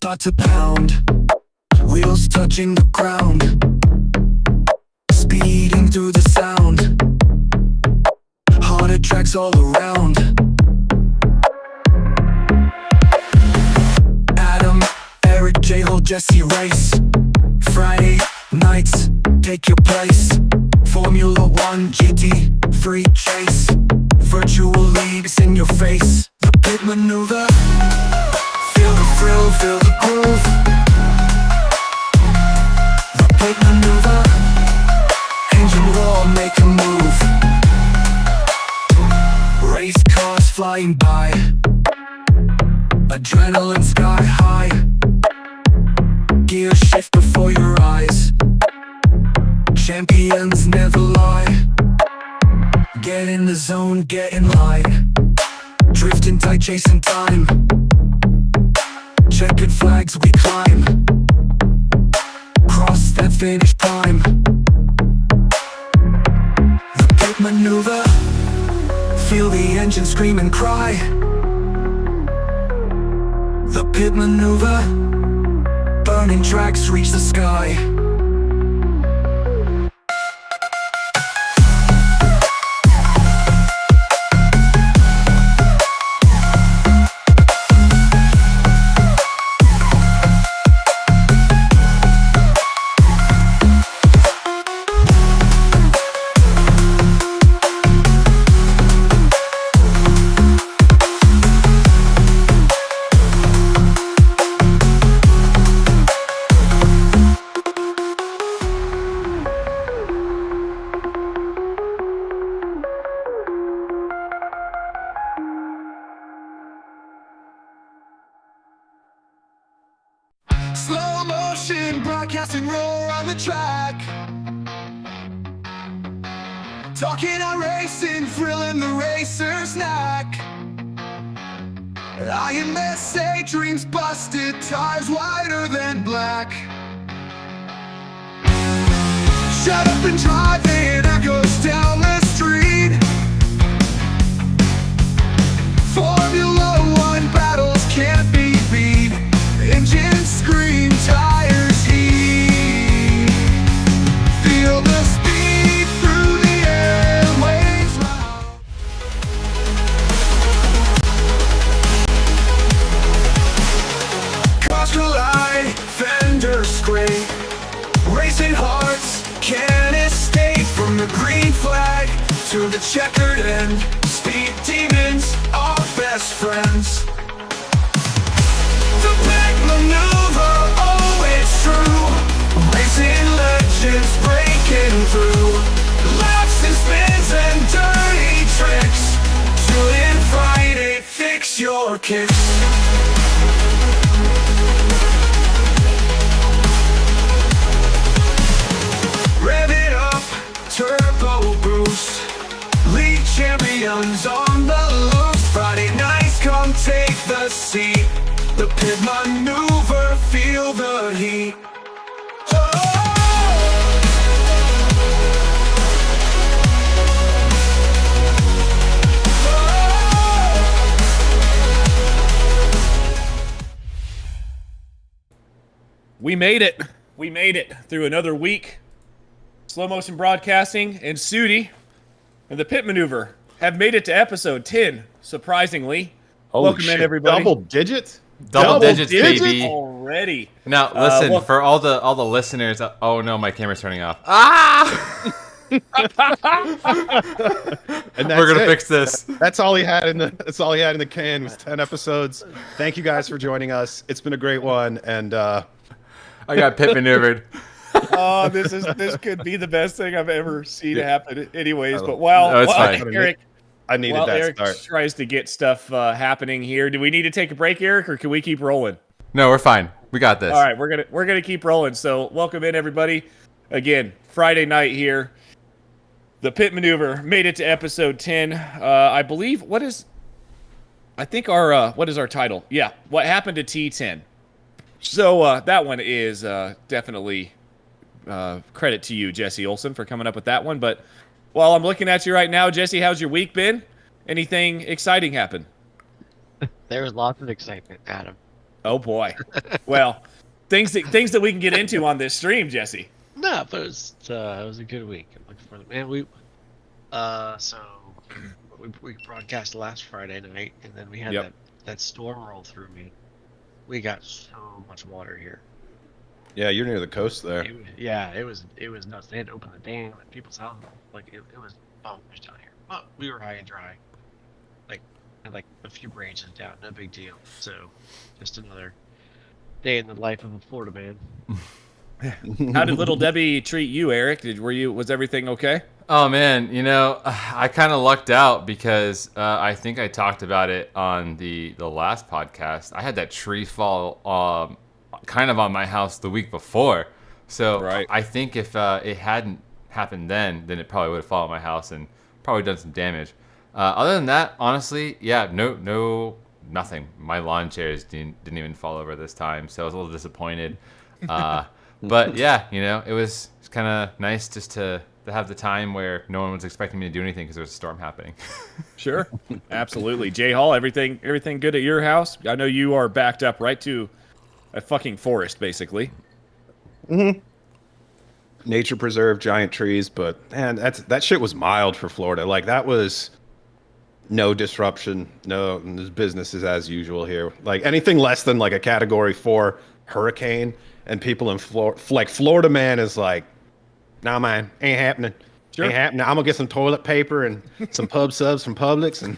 start to pound, wheels touching the ground, speeding through the sound, harder tracks all around. Adam, Eric, J-Hole, Jesse race. Friday nights, take your place. Formula 1 GT, free chase. Virtual leagues in your face. The pit maneuver, feel the thrill, feel the groove. The pit maneuver, engine roar, make a move. Race cars flying by, adrenaline sky high. Gear shift before your eyes, champions never lie. Get in the zone, get in line, drifting tight, chasing time. Checkered flags we climb, cross that finish prime. The pit maneuver, feel the engine scream and cry. The pit maneuver, burning tracks reach the sky. Slow motion, broadcasting roar on the track. Talking on racing, thrilling the racer's knack. IMSA dreams busted, tires wider than black. Shut up and drive, it echoes down the street. Formula 1 battles can't be beat. Engines scream, tires heat. Feel the speed through the airwaves loud. Cars collide, fenders scrape. Racing hearts can't escape. From the green flag to the checkered end, speed demons are best friends. The pit maneuver, oh it's true. Racing legends breaking through. Laps and spins and dirty tricks. Tune in Friday, fix your kicks. Rev it up, turbo boost. League champions on the loose. Friday nights, come take the seat. The pit maneuver, feel the heat. We made it. We made it through another week. Slow motion broadcasting and Sudi and the pit maneuver have made it to episode 10, surprisingly. Holy Welcome shit. in, everybody. Double digits? Double digits, baby. Already. Now, listen, for all the listeners. Oh no, my camera's turning off. Ah! And We're gonna fix this. That's all he had in the can was 10 episodes. Thank you guys for joining us. It's been a great one, and I got pit maneuvered. Oh, this could be the best thing I've ever seen happen. Anyways, but while No, it's fine. Eric, I needed while that Eric start. tries to get stuff happening here, do we need to take a break, Eric, or can we keep rolling? No, we're fine. We got this. All right, we're gonna keep rolling. So welcome in, everybody. Again, Friday night here. The pit maneuver made it to episode 10. I believe what is our title? Yeah, what happened to T10? So that one is definitely credit to you, Jesse Olson, for coming up with that one. But while I'm looking at you right now, Jesse, how's your week been? Anything exciting happen? There was lots of excitement, Adam. Oh boy. Well, things that we can get into on this stream, Jesse. No, but it was a good week. I'm looking for the man. So we broadcast last Friday night, and then we had that storm roll through me. We got so much water here. Yeah, you're near the coast there. It was nuts. They had to open the dam at people's houses. Like it was bonkers down here. But we were high and dry. Had a few branches down, no big deal. So just another day in the life of a Florida man. How did little Debbie treat you, Eric? Was everything okay? Oh man, I kind of lucked out because I think I talked about it on the last podcast. I had that tree fall kind of on my house the week before. So right. I think if it hadn't happened then it probably would have fallen on my house and probably done some damage. Other than that, honestly, yeah, nothing. My lawn chairs didn't even fall over this time, so I was a little disappointed. But yeah, it was kind of nice just to have the time where no one was expecting me to do anything because there was a storm happening. Sure, absolutely. Jay Hall, everything good at your house? I know you are backed up right to a fucking forest, basically. Mm-hmm. Nature preserve, giant trees, but man, that shit was mild for Florida. Like that was no disruption, no business is as usual here. Like anything less than like a Category 4 hurricane, and people in Florida man is like, nah man, ain't happening. Sure. Ain't happening. I'm gonna get some toilet paper and some pub subs from Publix, and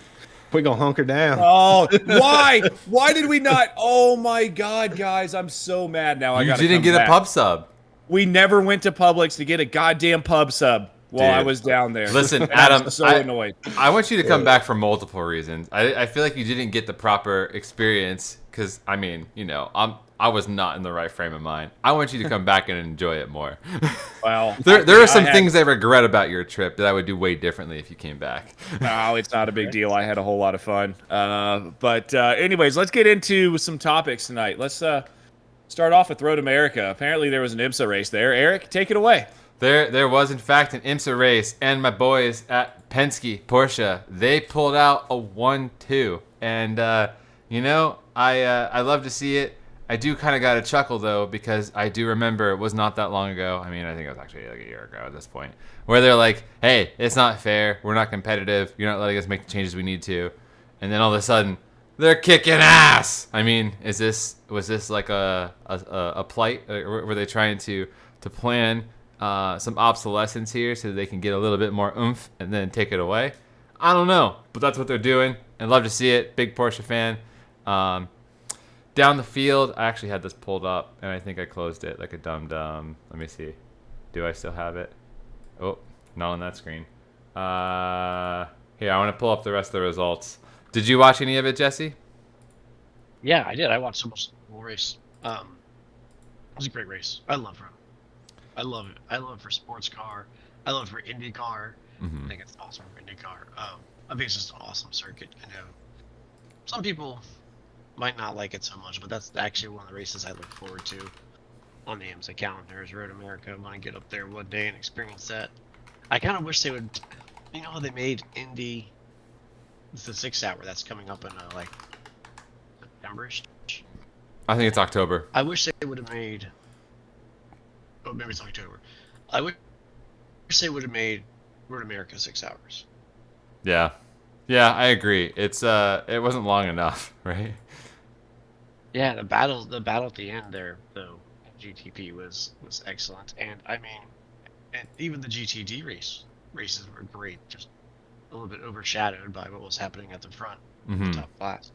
we gonna hunker down. Oh, why? Why did we not? Oh my God, guys, I'm so mad now. You didn't get a pub sub. We never went to Publix to get a goddamn pub sub while I was down there. Listen, Adam, I'm so annoyed. I want you to come back for multiple reasons. I feel like you didn't get the proper experience because, I was not in the right frame of mind. I want you to come back and enjoy it more. Well, there are some things I regret about your trip that I would do way differently if you came back. No, it's not a big deal. I had a whole lot of fun. But anyways, let's get into some topics tonight. Let's start off with Road America. Apparently there was an IMSA race there. Eric, take it away. There was, in fact, an IMSA race, and my boys at Penske, Porsche, they pulled out a 1-2. And, I love to see it. I do kind of got a chuckle, though, because I do remember it was not that long ago. I mean, I think it was actually like a year ago at this point, where they're like, hey, it's not fair. We're not competitive. You're not letting us make the changes we need to. And then all of a sudden, they're kicking ass. I mean, was this like a plight? Were they trying to plan some obsolescence here so they can get a little bit more oomph and then take it away? I don't know, but that's what they're doing. I'd love to see it. Big Porsche fan. Down the field, I actually had this pulled up, and I think I closed it like a dum-dum. Let me see. Do I still have it? Oh, not on that screen. Here, I want to pull up the rest of the results. Did you watch any of it, Jesse? Yeah, I did. I watched so much of the whole race. It was a great race. I love Rome. I love it. I love it for sports car. I love it for IndyCar. I think it's awesome for IndyCar. I think it's just an awesome circuit. I know some people might not like it so much, but that's actually one of the races I look forward to on the IMSA calendar is Road America. I want to get up there one day and experience that. I kind of wish they would, how they made Indy, it's the 6 hour that's coming up in September-ish. I think it's October. I wish they would have made, maybe it's October. I wish they would have made Road America 6 hours. Yeah, I agree. It wasn't long enough, right? Yeah, the battle at the end there, though, GTP was excellent, and and even the GTD races were great, just a little bit overshadowed by what was happening at the front, the top class.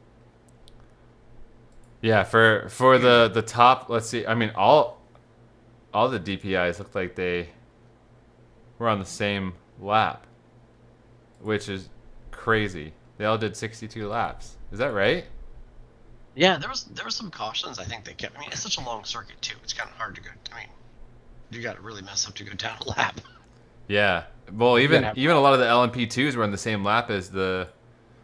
Yeah, for the top, let's see. I mean, all the DPIs looked like they were on the same lap, which is crazy. They all did 62 laps. Is that right? Yeah, there was some cautions I think they kept. It's such a long circuit too. It's kind of hard to go. You got to really mess up to go down a lap. Yeah. Well, even a lot of the LMP2s were on the same lap as the.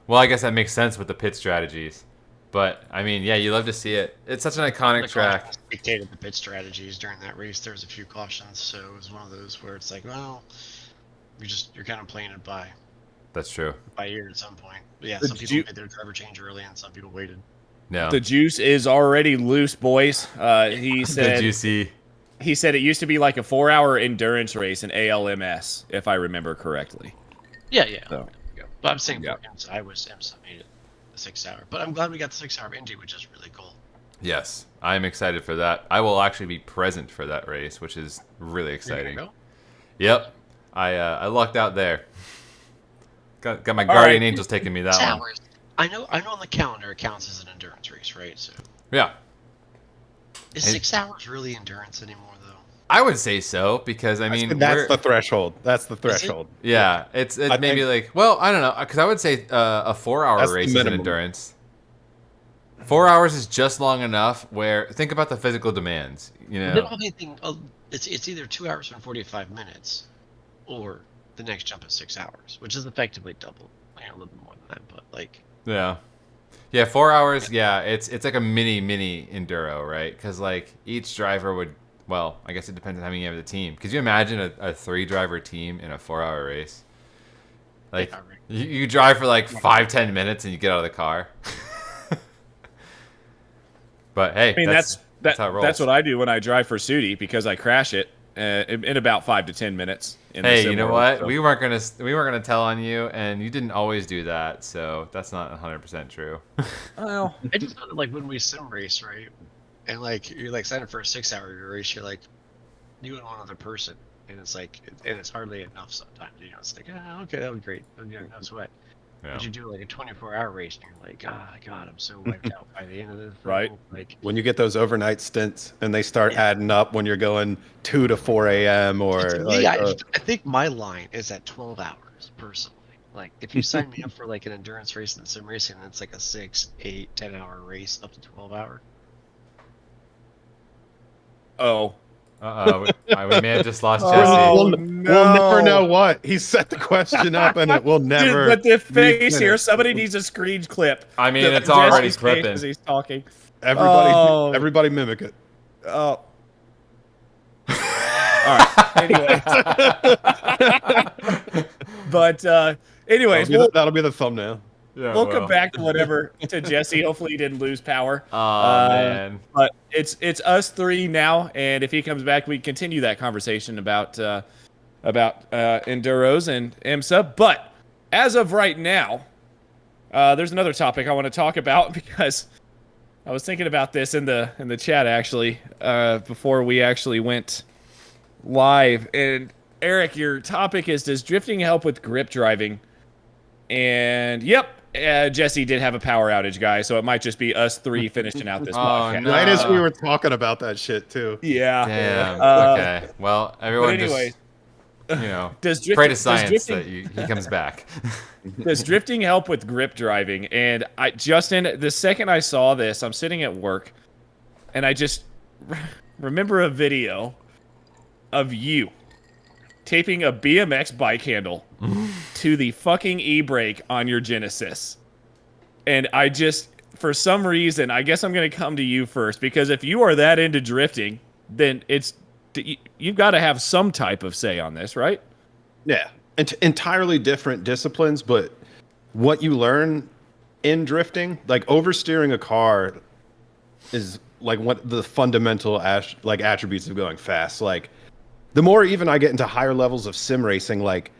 Well, I guess that makes sense with the pit strategies. But yeah, you love to see it. It's such an iconic track. Dictated the pit strategies during that race. There was a few cautions, so it was one of those where it's like, well, you're kind of playing it by. That's true. By ear at some point. But yeah, some people made their driver change early, and some people waited. No. The juice is already loose, boys. He The said juicy. he said it used to be like a 4-hour endurance race in ALMS, if I remember correctly. Yeah. So, But I'm saying yeah. for IMSA, IMSA made it the 6 hour. But I'm glad we got the 6 hour Indy, which is really cool. Yes, I'm excited for that. I will actually be present for that race, which is really exciting. There you go. Yep, I lucked out there. Got my All guardian right. angels taking me that 6 one. hours. I know on the calendar it counts as an endurance race, right? So Yeah, is Hey. 6 hours really endurance anymore, though? I would say so because I mean That's the threshold. That's the threshold. yeah, it's I maybe think- like well I don't know because I would say a 4-hour That's the race is an minimum. endurance. 4 hours is just long enough where think about the physical demands. You They don't know, have anything. It's either 2 hours and 45 minutes, or the next jump is 6 hours, which is effectively double. A little bit more than that, but like. yeah, 4 hours. Yeah, it's like a mini enduro, right? Because like each driver would. Well, I guess it depends on how many you have the team. Could you imagine a 3-driver team in a 4-hour race? Like Yeah, right. you drive for like 5-10 minutes and you get out of the car. But hey, I mean, that's how it rolls. that's what I do when I drive for Sudi because I crash it in about 5 to 10 minutes. In the Hey, sim you know world, what? so- We weren't gonna tell on you, and you didn't always do that, so that's not 100% true. Well, I just thought like when we sim race, right? And like you're like signing for a 6 hour race, you're like you and one other person, and it's like and it's hardly enough sometimes. It's like okay, that was great, no sweat. Yeah. But you do like a 24-hour race, and you're like, God, I'm so wiped out by the end of this. Right. Like When you get those overnight stints and they start adding up when you're going 2 to 4 a.m. or to me, I think my line is at 12 hours personally. Like if you sign me up for like an endurance race and sim racing, it's like a 6, 8, 10-hour race up to 12 hour. oh, We may have just lost Oh, Jesse. we'll no. never know what he set the question up, and it will never. Dude, but the face here, refinish. somebody needs a screen clip. I mean, The- it's already Jesse's face clipping. as he's talking. Everybody, Oh. everybody mimic it. Oh. All right. Anyways. But anyways, That'll be the thumbnail. Yeah, we'll well. come back to whatever to Jesse. Hopefully he didn't lose power. Oh man. But it's us three now, and if he comes back, we continue that conversation about enduros and IMSA. But as of right now, there's another topic I want to talk about because I was thinking about this in the chat actually before we actually went live. And Eric, your topic is: does drifting help with grip driving? And yep. Jesse did have a power outage, guys, so it might just be us three finishing out this podcast. no. Right as we were talking about that shit too. Yeah. Damn. Okay. Well, But everyone anyway, just does pray to does science drifting, that he comes back. does drifting help with grip driving? And Justin, the second I saw this, I'm sitting at work, and I just remember a video of you taping a BMX bike handle to the fucking e-brake on your Genesis. And I just, for some reason, I guess I'm going to come to you first, because if you are that into drifting, then you've got to have some type of say on this, right? Yeah, entirely different disciplines, but what you learn in drifting, like oversteering a car, is like what the fundamental attributes of going fast. Like the more even I get into higher levels of sim racing, like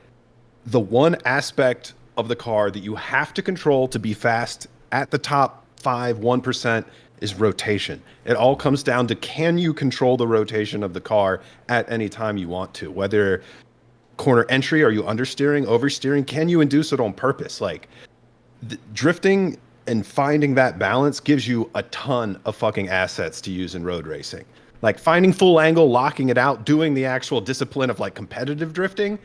the one aspect of the car that you have to control to be fast at the top 1% is rotation. It all comes down to, can you control the rotation of the car at any time you want to? Whether corner entry, are you understeering, oversteering? Can you induce it on purpose? Like drifting and finding that balance gives you a ton of fucking assets to use in road racing. Like finding full angle, locking it out, doing the actual discipline of like competitive drifting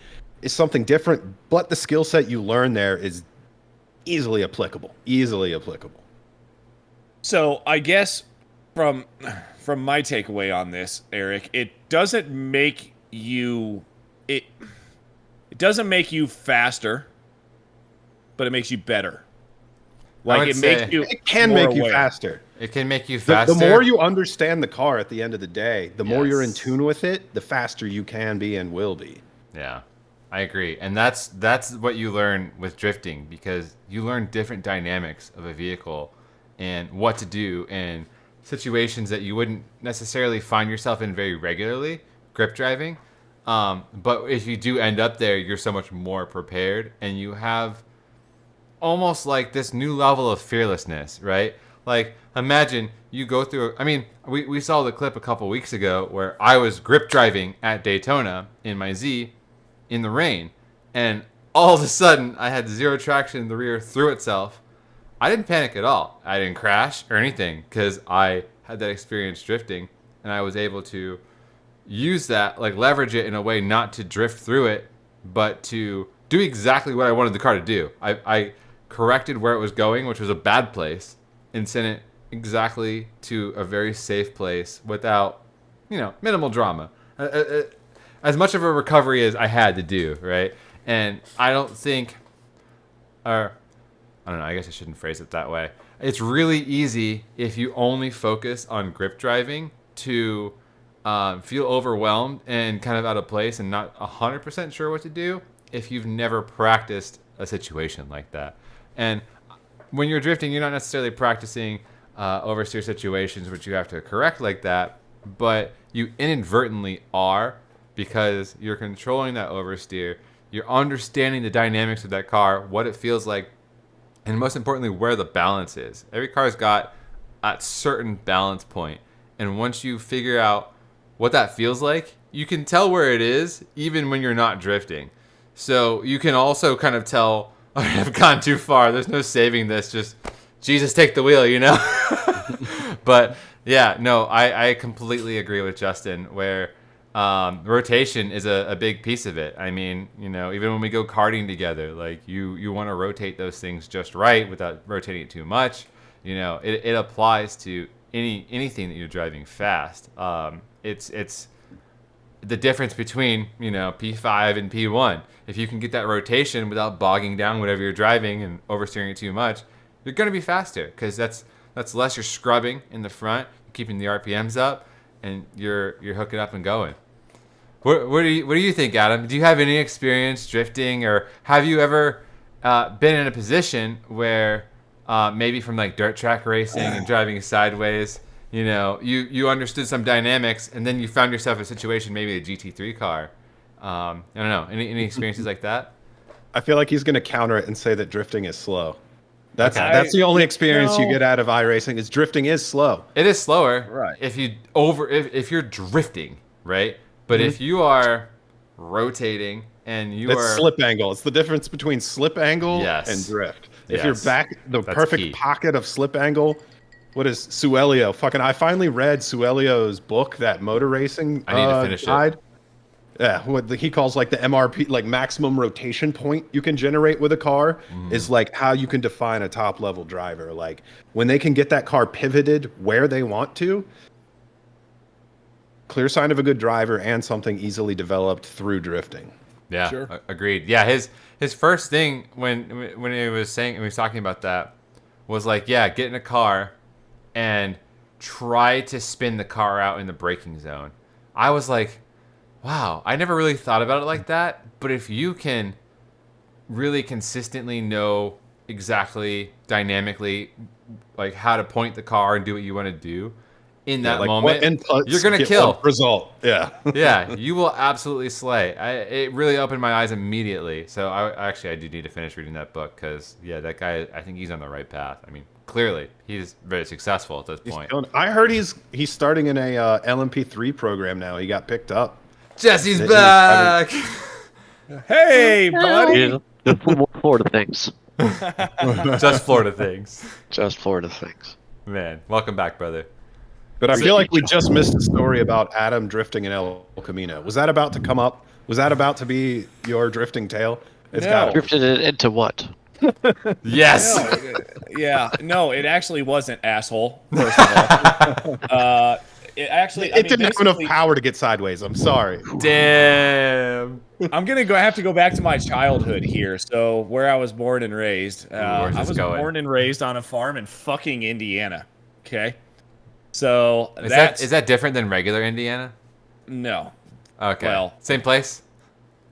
is something different, but the skill set you learn there is easily applicable. So I guess from my takeaway on this, Eric, it doesn't make you faster, but it makes you better. Like would say It can more make you aware. faster. It can make you The faster. more you understand the car at the end of the day, the more you're in Yes. tune with it, the faster you can be and will be. Yeah, I agree, and that's what you learn with drifting, because you learn different dynamics of a vehicle and what to do in situations that you wouldn't necessarily find yourself in very regularly, grip driving. But if you do end up there, you're so much more prepared, and you have almost like this new level of fearlessness, right? Like, imagine you go through, I mean, we saw the clip a couple weeks ago where I was grip driving at Daytona in my Z in the rain, and all of a sudden I had zero traction, the rear threw itself. I didn't panic at all. I didn't crash or anything because I had that experience drifting, and I was able to use that, like leverage it in a way not to drift through it, but to do exactly what I wanted the car to do. I corrected where it was going, which was a bad place, and sent it exactly to a very safe place without, minimal drama. As much of a recovery as I had to do, right? And I don't think, or I don't know, I guess I shouldn't phrase it that way. It's really easy if you only focus on grip driving to feel overwhelmed and kind of out of place and not 100% sure what to do if you've never practiced a situation like that. And when you're drifting, you're not necessarily practicing oversteer situations which you have to correct like that, but you inadvertently are, because you're controlling that oversteer, you're understanding the dynamics of that car, what it feels like, and most importantly, where the balance is. Every car's got a certain balance point, and once you figure out what that feels like, you can tell where it is even when you're not drifting. So you can also kind of tell, I've gone too far, there's no saving this, just Jesus take the wheel, But yeah, no, I completely agree with Justin where rotation is a big piece of it. I mean, even when we go karting together, like you want to rotate those things just right without rotating it too much. It applies to anything that you're driving fast. It's the difference between P5 and P1. If you can get that rotation without bogging down whatever you're driving and oversteering it too much, you're going to be faster, because that's less you're scrubbing in the front, keeping the RPMs up, and you're hooking up and going. What do you think, Adam? Do you have any experience drifting, or have you ever been in a position where maybe from like dirt track racing and driving sideways, you understood some dynamics, and then you found yourself in a situation, maybe a GT3 car? I don't know. Any experiences like that? I feel like he's going to counter it and say that drifting is slow. That's the only experience you get out of iRacing is drifting is slow. It is slower, right? If you're drifting, right? But if you are rotating and It's slip angle. It's the difference between slip angle and drift. If you're back that's perfect key. Pocket of slip angle, what is Suelio? I finally read Suelio's book, that motor racing. I need to finish it. Yeah, what he calls like the MRP, like maximum rotation point you can generate with a car, is like how you can define a top level driver. Like when they can get that car pivoted where they want to, clear sign of a good driver and something easily developed through drifting. Yeah, sure. Agreed. Yeah, his first thing when he was talking about that was like, get in a car and try to spin the car out in the braking zone. I was like, wow, I never really thought about it like that. But if you can really consistently know exactly dynamically like how to point the car and do what you want to do in that moment, you're going to kill. Result. Yeah. Yeah, you will absolutely slay. It really opened my eyes immediately. So I do need to finish reading that book, because that guy, I think he's on the right path. I mean, clearly he's very successful at this point. I heard he's starting in a LMP3 program now. He got picked up. Jesse's back. Hey, buddy. The Florida things. Just Florida things. Just Florida things. Man, welcome back, brother. But I feel like we just missed a story about Adam drifting in El Camino. Was that about to come up? Was that about to be your drifting tale? It's got drifted it into what? Yes. No, it actually wasn't, asshole. First of all, it didn't have enough power to get sideways. I'm sorry. Damn. I'm gonna have to go back to my childhood here. So where I was born and raised. I was born and raised on a farm in fucking Indiana. Okay. So is that different than regular Indiana? No. Okay. Well, same place.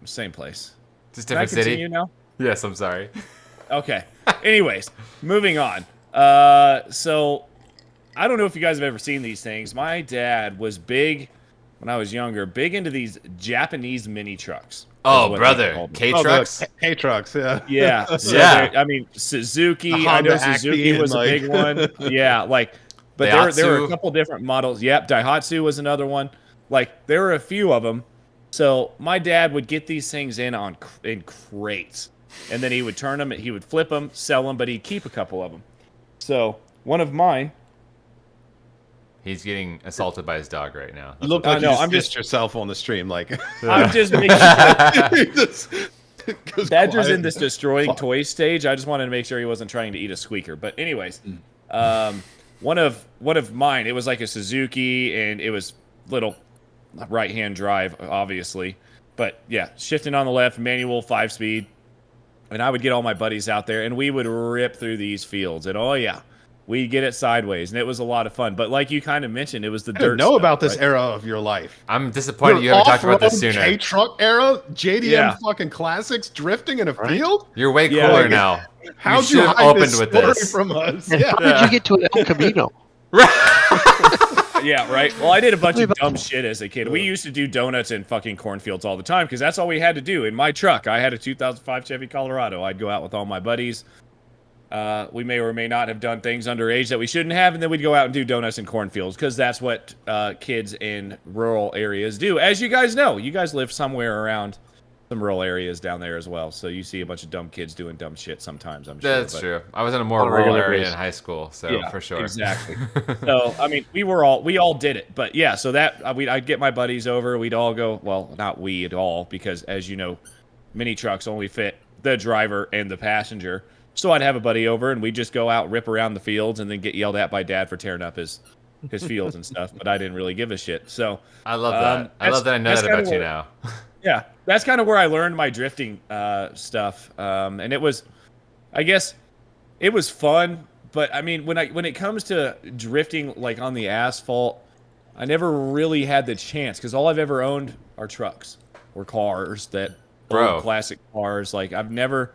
Same place. Just different city. Continue now? Yes, I'm sorry. Okay. Anyways, moving on. So I don't know if you guys have ever seen these things. My dad was big when I was younger, big into these Japanese mini trucks. Oh, brother, K-trucks? K-trucks, yeah. Yeah. So Yeah. I mean, Suzuki. The I know Honda Suzuki Acme was a and, big one. Yeah, like, but there were a Daihatsu. couple different models. Yep, Daihatsu was another one. Like, there were a few of them. So my dad would get these things in crates, and then he would turn them, he would flip them, sell them, but he'd keep a couple of them. So one of mine. He's getting assaulted by his dog right now. You look like you I'm just yourself on the stream, like. I'm just making sure. Goes Badger's quiet. in this destroying toys stage. I just wanted to make sure he wasn't trying to eat a squeaker. But anyways, one of mine, it was like a Suzuki, and it was little right-hand drive, obviously. But yeah, shifting on the left, manual 5-speed. And I would get all my buddies out there, and we would rip through these fields. And oh yeah, we'd get it sideways, and it was a lot of fun. But like you kind of mentioned, it was the I dirt didn't know stuff, about this right? era of your life. I'm disappointed you haven't talked about this sooner. K-truck era, JDM Yeah. fucking classics, drifting in a field. You're way Yeah, cooler like- now. How'd should you have hide opened this with story this. from us? And Yeah. how did you get to an El Camino? Yeah, right. Well, I did a bunch of dumb shit as a kid. We used to do donuts in fucking cornfields all the time because that's all we had to do. In my truck, I had a 2005 Chevy Colorado. I'd go out with all my buddies. We may or may not have done things underage that we shouldn't have, and then we'd go out and do donuts in cornfields because that's what kids in rural areas do. As you guys know, you guys live somewhere around some rural areas down there as well, so you see a bunch of dumb kids doing dumb shit sometimes, I'm sure. That's true. I was in a more On a rural regular area basis. in high school, so Yeah, for sure. exactly. So, I mean, we all did it. But yeah, so that I'd get my buddies over. We'd all go, well, not we at all, because as you know, mini trucks only fit the driver and the passenger. So I'd have a buddy over, and we'd just go out, rip around the fields, and then get yelled at by dad for tearing up his fields and stuff. But I didn't really give a shit. So I love that. I love that I know that's that about kinda you where- now. yeah, that's kind of where I learned my drifting stuff, and it was, I guess, it was fun. But I mean, when it comes to drifting like on the asphalt, I never really had the chance because all I've ever owned are trucks or cars, that old classic cars. Like I've never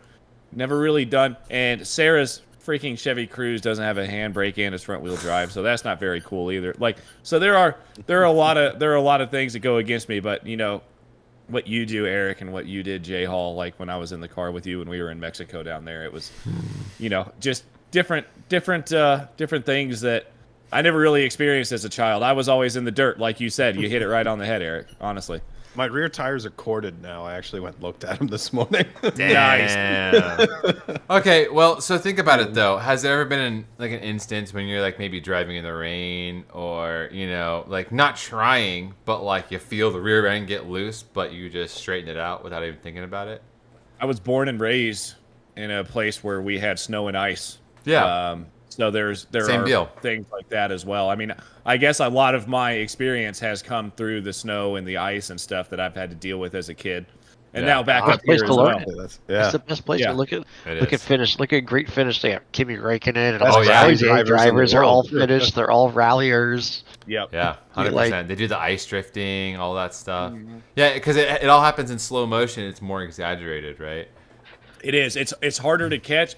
really done. And Sarah's freaking Chevy Cruze doesn't have a handbrake and it's front wheel drive, so that's not very cool either. Like, so there are a lot of things that go against me. But you know, what you do, Eric, and what you did, Jay Hall, like when I was in the car with you when we were in Mexico down there, it was, you know, just different things that I never really experienced as a child. I was always in the dirt, like you said. You hit it right on the head, Eric, honestly. My rear tires are corded now. I actually went and looked at them this morning. Damn. Okay, well, so think about it though. Has there ever been an instance when you're like maybe driving in the rain, or you know, like not trying, but like you feel the rear end get loose, but you just straighten it out without even thinking about it? I was born and raised in a place where we had snow and ice. Yeah. So there Same are deal. things like that as well. I mean, I guess a lot of my experience has come through the snow and the ice and stuff that I've had to deal with as a kid, and Yeah. now back Best up here place as to learn well. it. Yeah. It's the best place Yeah. to look at. It Look at is. finish. Look at great finish. They have Kimi Räikkönen and Best all the rally drivers, drivers in the are all world. finished. They're all ralliers. Yep. Yeah, 100%. Like- They do the ice drifting, all that stuff. Yeah, because it all happens in slow motion. It's more exaggerated, right? It is. It's harder to catch.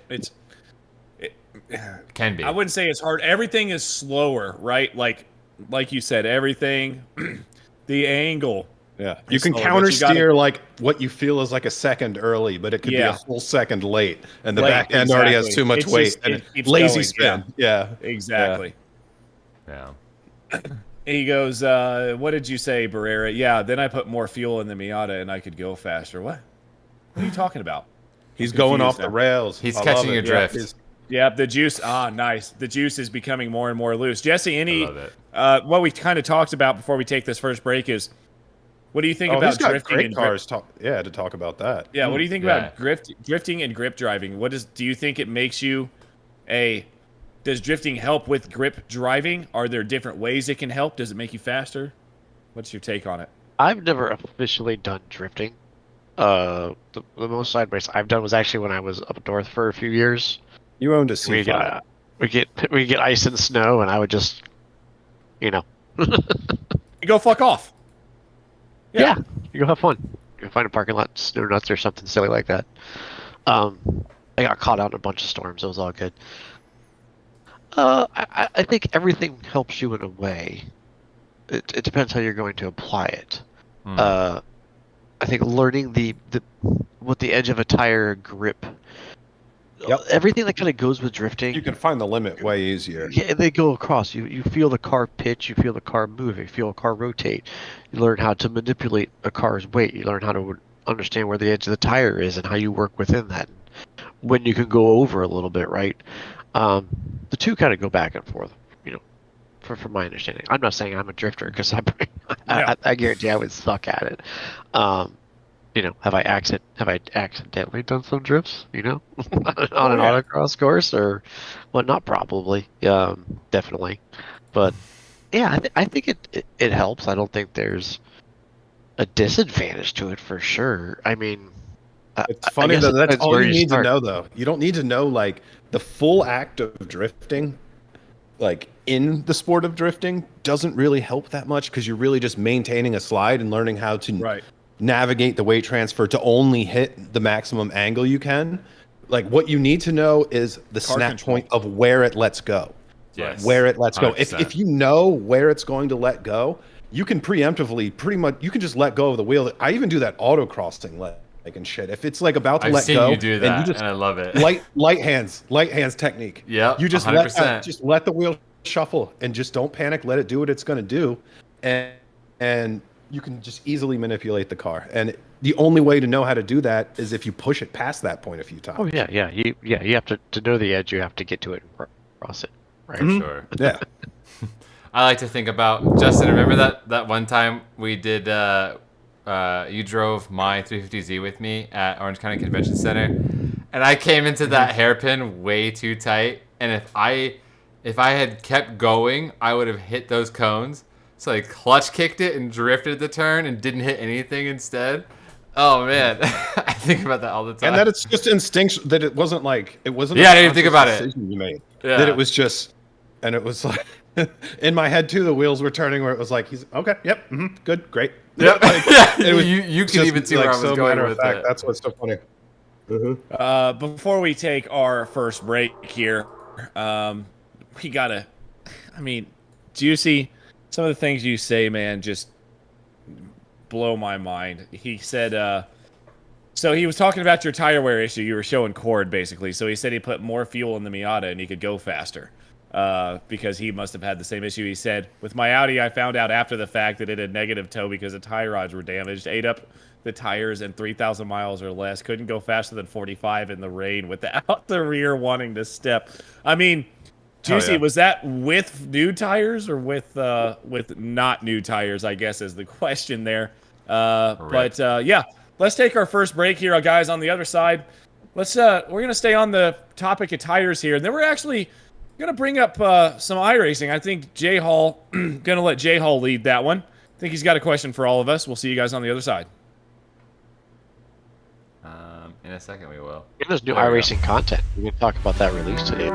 Can be. I wouldn't say it's hard. Everything is slower, right? Like you said, everything, the angle. Yeah. You can slower, counter but you gotta- steer like what you feel is like a second early, but it could be Yeah. a full second late, and the Late, back end already has exactly. too much It's weight just- and it it keeps lazy going, spin. Yeah. Exactly. Yeah. He goes, what did you say, Barrera? Yeah, then I put more fuel in the Miata and I could go faster. What are you talking about? He's going confused off the now. rails. He's I love catching it. your Yeah, drift. he's- Yeah, the juice. Nice. The juice is becoming more and more loose. Jesse, I love it. what we kind of talked about before we take this first break is, what do you think Oh, about he's got drifting great and cars. To talk about that. Yeah, what do you think Yeah. about drifting and grip driving? Do you think it makes you does drifting help with grip driving? Are there different ways it can help? Does it make you faster? What's your take on it? I've never officially done drifting. The most side race I've done was actually when I was up north for a few years. You owned a We C5. get ice and snow, and I would just, you know, You go fuck off. yeah, you go have fun. You find a parking lot, snow nuts or something silly like that. I got caught out in a bunch of storms. It was all good. I think everything helps you in a way. It depends how you're going to apply it. I think learning what the edge of a tire grip. Yep. Everything that kind of goes with drifting. You can find the limit way easier. Yeah, they go across. You feel the car pitch. You feel the car move. You feel a car rotate. You learn how to manipulate a car's weight. You learn how to understand where the edge of the tire is and how you work within that. When you can go over a little bit, right? The two kind of go back and forth, from my understanding. I'm not saying I'm a drifter because I guarantee I would suck at it. Have I accidentally done some drifts, on an autocross course or not? Probably, definitely. But yeah, I think it helps. I don't think there's a disadvantage to it for sure. I mean, it's funny that that's all you need to know, though. You don't need to know like the full act of drifting, like in the sport of drifting, doesn't really help that much because you're really just maintaining a slide and learning how to navigate the weight transfer to only hit the maximum angle you can. Like what you need to know is the snap point of where it lets go. Yes. Where it lets go. 100%. If you know where it's going to let go, you can preemptively you can just let go of the wheel. I even do that autocrossing and shit. If it's like about to let go, you do that, and you just I love it. light hands technique. Yeah, you just 100%. let the wheel shuffle and just don't panic. Let it do what it's going to do, and you can just easily manipulate the car. And the only way to know how to do that is if you push it past that point a few times. Oh yeah. You have to know the edge. You have to get to it and cross it. Right. For sure. Yeah. I like to think about, Justin, remember that one time we did, you drove my 350Z with me at Orange County Convention Center, and I came into that hairpin way too tight, and if I had kept going, I would have hit those cones. So I clutch kicked it and drifted the turn and didn't hit anything instead. Oh man, I think about that all the time. And that it's just instinct, that it wasn't. Yeah, I didn't think about it. You made. Yeah. That it was just, and it was like in my head too. The wheels were turning where it was like, he's okay. Yep. Good. Great. Yep. It was you can even see where I was going with it. That's what's so funny. Before we take our first break here, we gotta. I mean, Juicy, some of the things you say, man, just blow my mind. He said, so he was talking about your tire wear issue. You were showing Cord, basically. So he said he put more fuel in the Miata and he could go faster because he must have had the same issue. He said, with my Audi, I found out after the fact that it had negative tow because the tie rods were damaged, ate up the tires in 3,000 miles or less, couldn't go faster than 45 in the rain without the rear wanting to step. I mean, Juicy, was that with new tires or with not new tires, I guess is the question there. But yeah, let's take our first break here, guys. On the other side, we're going to stay on the topic of tires here. And then we're actually going to bring up some iRacing. I think Jay Hall, going to let Jay Hall lead that one. I think he's got a question for all of us. We'll see you guys on the other side. In a second we will. And there's new iRacing content. We can talk about that release today.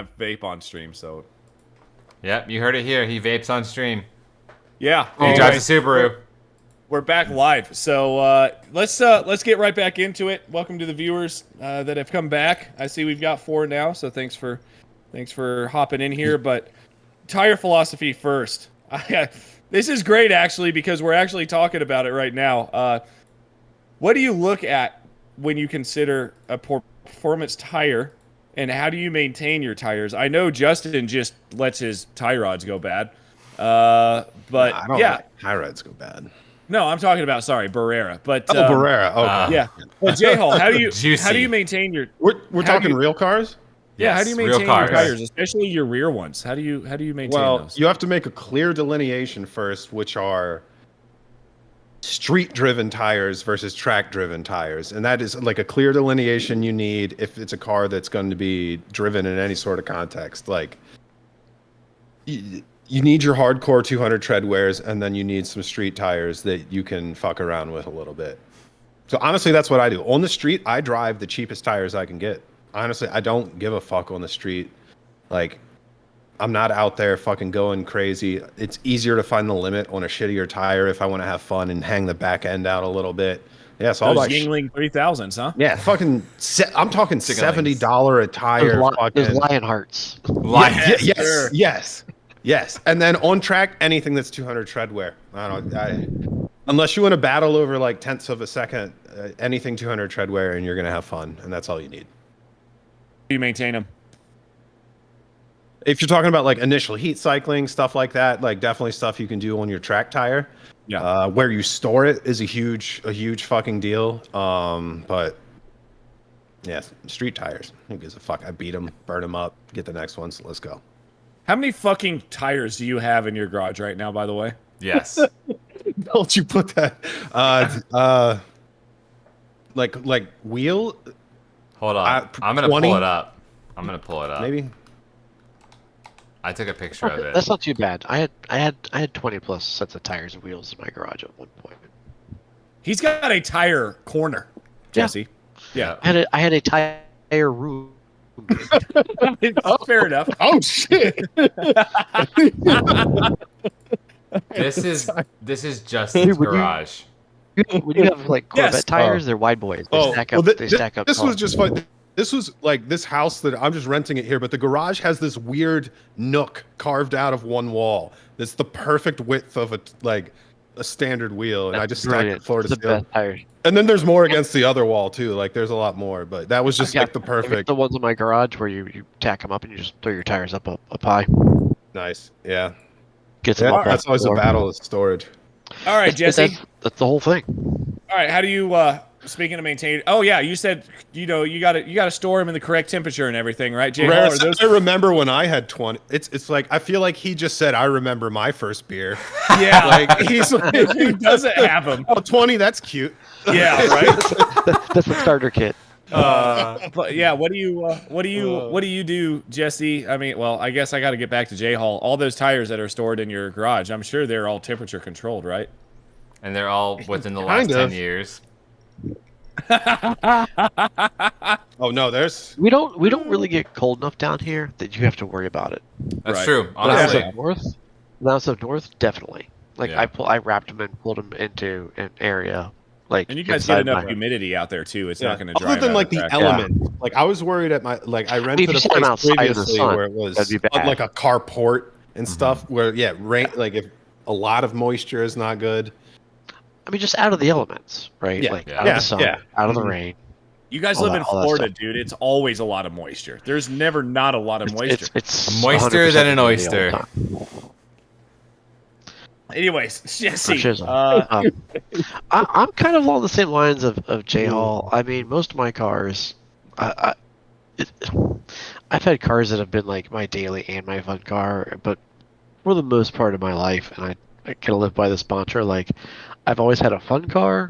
have vape on stream, so Yep, you heard it here. He vapes on stream. yeah. He Anyway, drives a Subaru. we're back live, so let's get right back into it. Welcome to the viewers that have come back. I see we've got 4 now, so thanks for hopping in here. But tire philosophy first. This is great actually because we're actually talking about it right now. What do you look at when you consider a performance tire, and how do you maintain your tires? I know Justin just lets his tie rods go bad, but I don't yeah. let tie rods go bad. No, I'm talking about Barrera. But Barrera. Okay. yeah. Well, J Hall, how do Juicy. you maintain your? We're How talking do you- real cars. Yeah, how Yes, do you real maintain your cars. tires, especially your rear ones? How do you maintain Well, those? you have to make a clear delineation first, which are street-driven tires versus track-driven tires, and that is like a clear delineation you need if it's a car that's going to be driven in any sort of context. Like, you need your hardcore 200 tread wears, and then you need some street tires that you can fuck around with a little bit. So honestly, that's what I do. On the street, I drive the cheapest tires I can get. Honestly, I don't give a fuck on the street. Like, I'm not out there fucking going crazy. It's easier to find the limit on a shittier tire if I want to have fun and hang the back end out a little bit. Yeah, so I'll Those like Yingling 3000s, huh? yeah, fucking. I'm talking Chicken $70 a tire. Those Fucking lion hearts. yes. And then on track, anything that's 200 tread wear. Unless you want to battle over like tenths of a second, anything 200 tread wear, and you're gonna have fun, and that's all you need. Do you maintain them? If you're talking about like initial heat cycling, stuff like that, like definitely stuff you can do on your track tire. Yeah. Where you store it is a huge fucking deal. But yeah, street tires. Who gives a fuck? I beat them, burn them up, get the next ones. Let's go. How many fucking tires do you have in your garage right now, by the way? Yes. Don't you put that? Like wheel? Hold on. I'm gonna 20? pull it up. I'm gonna pull it up. Maybe. I took a picture of it. That's not too bad. I had 20 plus sets of tires and wheels in my garage at one point. He's got a tire corner, Jesse. Yeah. I had a tire room. Fair enough. Oh shit! This is Justin's Dude, garage. When you have like Corvette Yes. tires, they're wide boys. They stack up. They stack up. This tall. was just fun. This was like this house that I'm just renting it here, but the garage has this weird nook carved out of one wall. That's the perfect width of a standard wheel, and I just stacked it floor to It's the ceiling. best tires. And then there's more against the other wall too. Like there's a lot more, but that was just like the I got perfect. the ones in my garage where you tack them up and you just throw your tires up high. Nice, yeah. Get them Yeah, up that's off the always a floor. battle of storage. All right, Jesse. That's the whole thing. All right, how do you speaking of maintain? Oh yeah, you said you got to store them in the correct temperature and everything, right? J Hall, are those I remember when I had 20. It's like I feel like he just said I remember my first beer. yeah, Like he's like, who doesn't have them? oh 20, that's cute. Yeah, right. That's the starter kit. But yeah, what do you do, Jesse? I mean, well, I guess I got to get back to J Hall. All those tires that are stored in your garage, I'm sure they're all temperature controlled, right? And they're all within the last Kind of. 10 years. Oh no, there's We don't really get cold enough down here that you have to worry about it. That's Right. true. When I was Honestly. up north, definitely. Like Yeah. I wrapped them and pulled them into an area like. And you guys inside get enough my- humidity out there too. It's yeah. not going to dry. Other than out like the the track. element. Like I was worried at my like I rented you a sit them place outside in the previously sun, where it was that'd be bad. like a carport and stuff where rain like if a lot of moisture is not good. I mean, just out of the elements, right? Yeah. Like Yeah. out of Yeah, the sun, yeah. out of the Mhm. rain. You guys all live that- in all that Florida, stuff. dude. It's always a lot of moisture. There's never not a lot of moisture. It's Moister than an 100% humidity all the oyster. time. Anyways, Jesse. Chisholm. I'm kind of along the same lines of J Hall. I mean, most of my cars, I've had cars that have been like my daily and my fun car, but for the most part of my life, and I kind of live by this mantra, like I've always had a fun car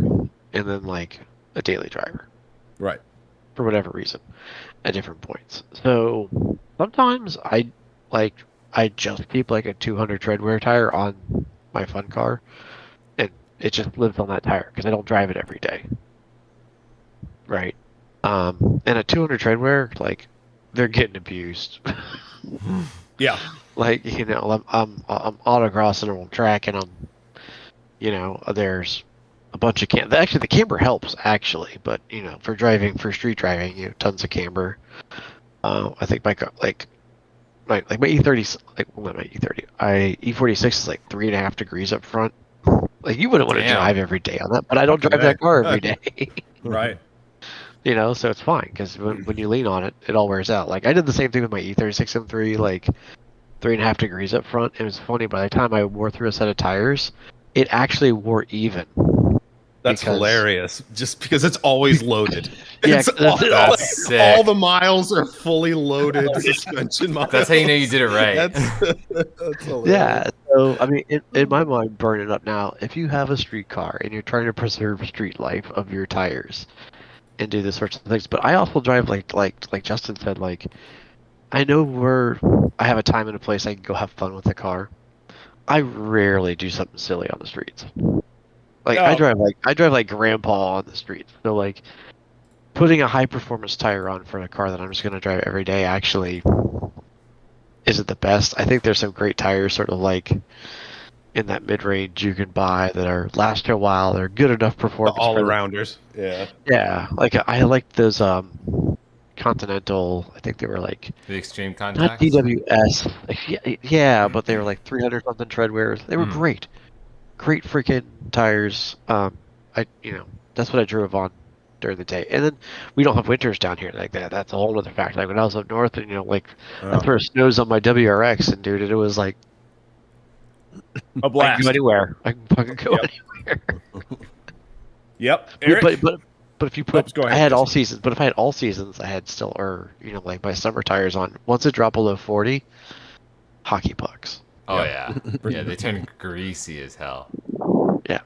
and then like a daily driver right. for whatever reason at different points. So sometimes I just keep like a 200 tread wear tire on my fun car, and it just lives on that tire because I don't drive it every day. Right. And a 200 tread wear, like they're getting abused. Yeah. Like, I'm autocrossing on a track, and there's a bunch of actually, the camber helps actually, but for street driving, tons of camber. I think my car, my E30, my E30, E46 is like 3.5 degrees up front. Like, you wouldn't want to Damn. drive every day on that, but I don't drive that car every day. Right. So it's fine, because when you lean on it, it all wears out. Like, I did the same thing with my E36 M3, like 3.5 degrees up front. It was funny, by the time I wore through a set of tires, it actually wore even. That's hilarious. Just because it's always loaded. Yeah, It's that's sick. all the miles are fully loaded suspension miles. That's how you know you did it right. That's hilarious. Yeah, so I mean, in my mind, burning up now. If you have a street car and you're trying to preserve street life of your tires, and do this sorts of things, but I also drive like Justin said, like, I know I have a time and a place I can go have fun with the car. I rarely do something silly on the streets. Like, I drive like grandpa on the streets. So, like, putting a high performance tire on for a car that I'm just gonna drive every day actually isn't the best. I think there's some great tires sort of like in that mid range you can buy that are last a while. They're good enough performance. The all-arounders. Yeah. Yeah, like I like those Continental. I think they were like The extreme not contacts. DWS. Yeah, but they were like 300 something treadwears. They were great freaking tires. That's what I drove on during the day. And then we don't have winters down here like that. That's a whole other fact. Like, when I was up north, and I threw snows on my WRX, and dude, it was like A blast. I can go anywhere. I can fucking go anywhere. Yep. Eric? But if you put, Oops, go ahead, I had all Justin. seasons. But if I had all seasons, I had still, like my summer tires on. Once it dropped below 40, hockey pucks. Oh yeah, yeah. They turn greasy as hell. Yeah.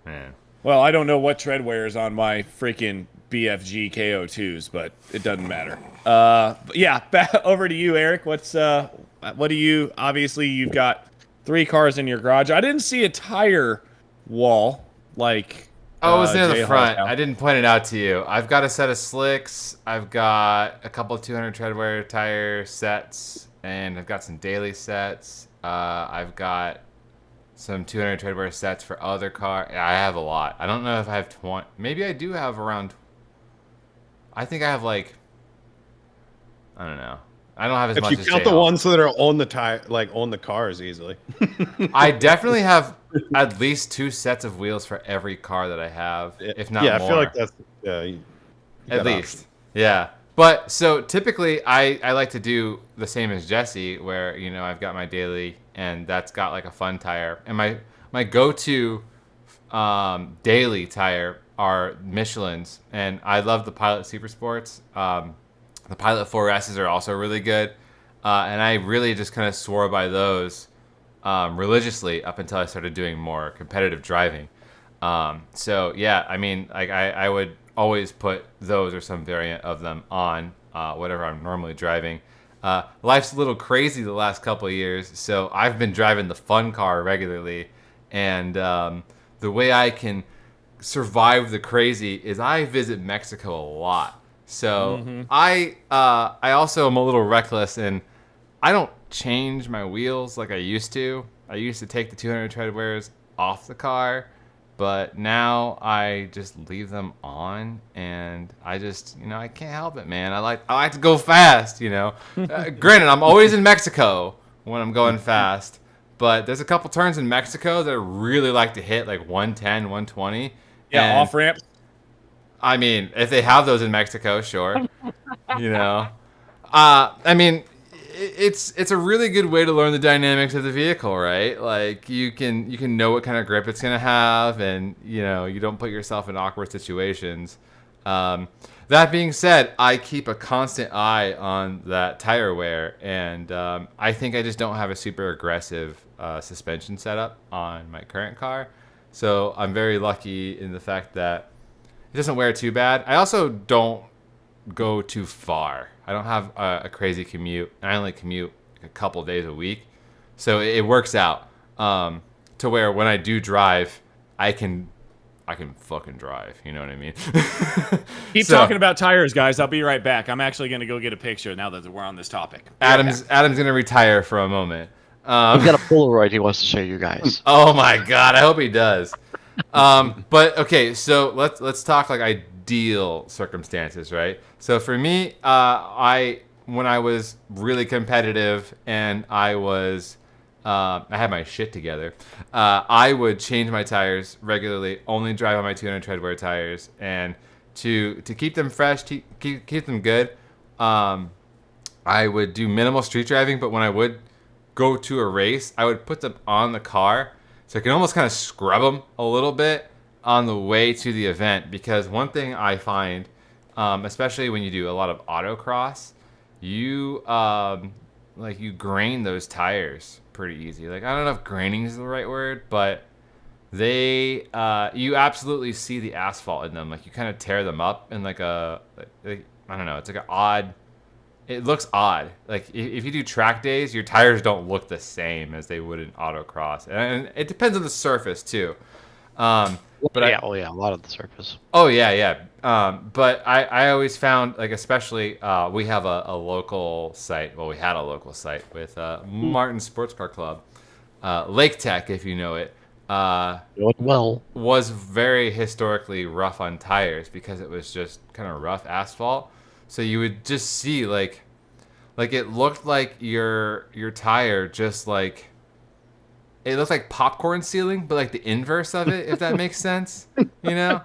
Man. Well, I don't know what treadwear is on my freaking BFG KO2s, but it doesn't matter. But yeah, back over to you, Eric. What do you, obviously you've got 3 cars in your garage. I didn't see a tire wall like Oh, it was near Jay the front. Hall's house. I didn't point it out to you. I've got a set of slicks. I've got a couple of 200 treadwear tire sets, and I've got some daily sets. I've got some 200 treadwear sets for other cars. I have a lot. I don't know if I have 20. Maybe I do have around. I think I have like. I don't know. I don't have as If much you as count Jay the Hall. ones that are on the tire, like on the cars, easily. I definitely have at least 2 sets of wheels for every car that I have, if not more. I feel like that's you At got least. options. Yeah. But so typically I like to do the same as Jesse, where, I've got my daily, and that's got like a fun tire. And my go-to daily tire are Michelin's, and I love the Pilot Super Sports. The Pilot 4S's are also really good. And I really just kind of swore by those religiously up until I started doing more competitive driving. So yeah, I mean, like I would always put those or some variant of them on whatever I'm normally driving. Life's a little crazy the last couple of years, so I've been driving the fun car regularly, and the way I can survive the crazy is I visit Mexico a lot. So I also am a little reckless, and I don't change my wheels like I used to. I used to take the 200 treadwears off the car, but now I just leave them on, and I just, I can't help it, man. I like to go fast, Granted, I'm always in Mexico when I'm going fast, but there's a couple turns in Mexico that I really like to hit, like 110, 120. Yeah, and off ramps. I mean, if they have those in Mexico, sure. I mean, it's a really good way to learn the dynamics of the vehicle, right? Like you can know what kind of grip it's gonna have, and you don't put yourself in awkward situations. That being said, I keep a constant eye on that tire wear, and I think I just don't have a super aggressive suspension setup on my current car, so I'm very lucky in the fact that it doesn't wear too bad. I also don't go too far. I don't have a crazy commute. I only commute a couple days a week. So it works out to where when I do drive, I can I can fucking drive. You know what I mean? Keep talking about tires, guys. I'll be right back. I'm actually going to go get a picture now that we're on this topic. Adam's gonna retire for a moment. He's got a Polaroid he wants to show you guys. Oh my god, I hope he does. But okay, so let's talk like ideal circumstances, right? So for me, when I was really competitive and I had my shit together, I would change my tires regularly, only drive on my 200 treadwear tires, and to keep them fresh, keep them good, I would do minimal street driving, but when I would go to a race, I would put them on the car so I can almost kind of scrub them a little bit on the way to the event. Because one thing I find, especially when you do a lot of autocross, you grain those tires pretty easy. Like, I don't know if graining is the right word, but you absolutely see the asphalt in them. Like, you kind of tear them up in like I don't know, it's like an odd. It looks odd. Like, if you do track days, your tires don't look the same as they would in autocross. And it depends on the surface, too. But yeah, a lot of the surface. Oh, yeah. But I always found, like, especially, we have a local site. Well, we had a local site with Martin Sports Car Club. Lake Tech, if you know it. Was very historically rough on tires because it was just kind of rough asphalt. So you would just see like it looked like your tire just like it looked like popcorn sealing, but like the inverse of it, if that makes sense, you know.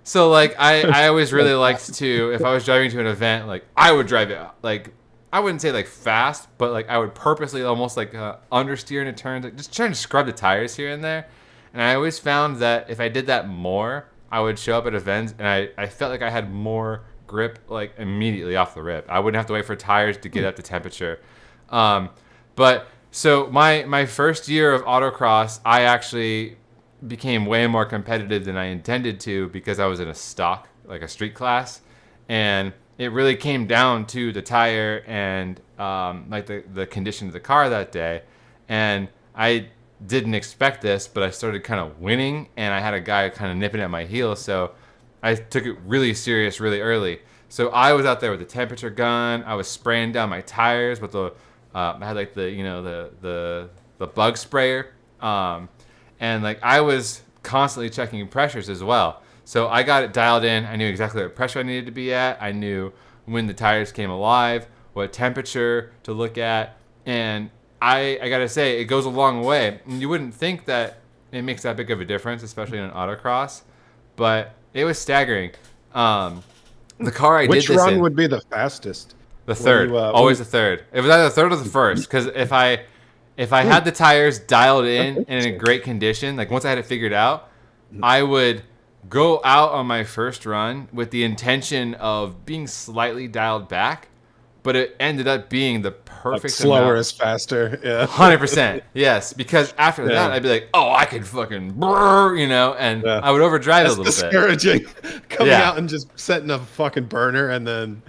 So like I always really liked to, if I was driving to an event, like I would drive it like I wouldn't say like fast, but like I would purposely almost like understeer into turns, like just trying to scrub the tires here and there. And I always found that if I did that more, I would show up at events and I felt like I had more grip like immediately off the rip. I wouldn't have to wait for tires to get up to temperature. But so my first year of autocross, I actually became way more competitive than I intended to because I was in a stock, like a street class, and it really came down to the tire and like the condition of the car that day. And I didn't expect this, but I started kind of winning, and I had a guy kind of nipping at my heels, so I took it really serious really early. So I was out there with the temperature gun. I was spraying down my tires with I had like the bug sprayer, and like I was constantly checking pressures as well. So I got it dialed in. I knew exactly what pressure I needed to be at. I knew when the tires came alive, what temperature to look at, and I gotta say, it goes a long way. And you wouldn't think that it makes that big of a difference, especially in an autocross, but it was staggering. The car I did this in... Which run would be the fastest? The third. Always the third. It was either the third or the first, because if I had the tires dialed in and in great condition, like once I had it figured out, I would go out on my first run with the intention of being slightly dialed back, but it ended up being the perfect like slower amount. is faster. Yeah. 100%. Yes, because after that I'd be like, oh, I could fucking brrr, you know, and I would overdrive That's it a little discouraging. Coming out and just setting a fucking burner and then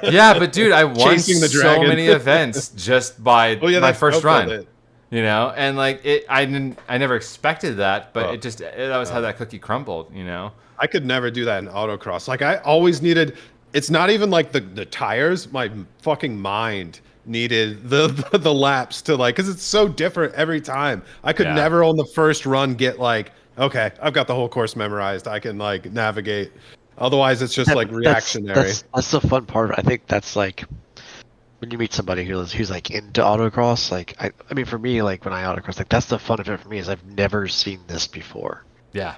yeah, but dude, I won chasing the so dragon. many events just by my first run. It. You know, and like I never expected that, but that was how that cookie crumbled, you know. I could never do that in autocross. Like I always needed. It's not even like the tires. My fucking mind needed the laps to like, because it's so different every time. I could never on the first run get like, okay, I've got the whole course memorized. I can like navigate. Otherwise, it's just like reactionary. That's the fun part. I think that's like when you meet somebody who's like into autocross. Like I mean, for me, like when I autocross, like that's the fun of it for me is I've never seen this before. Yeah.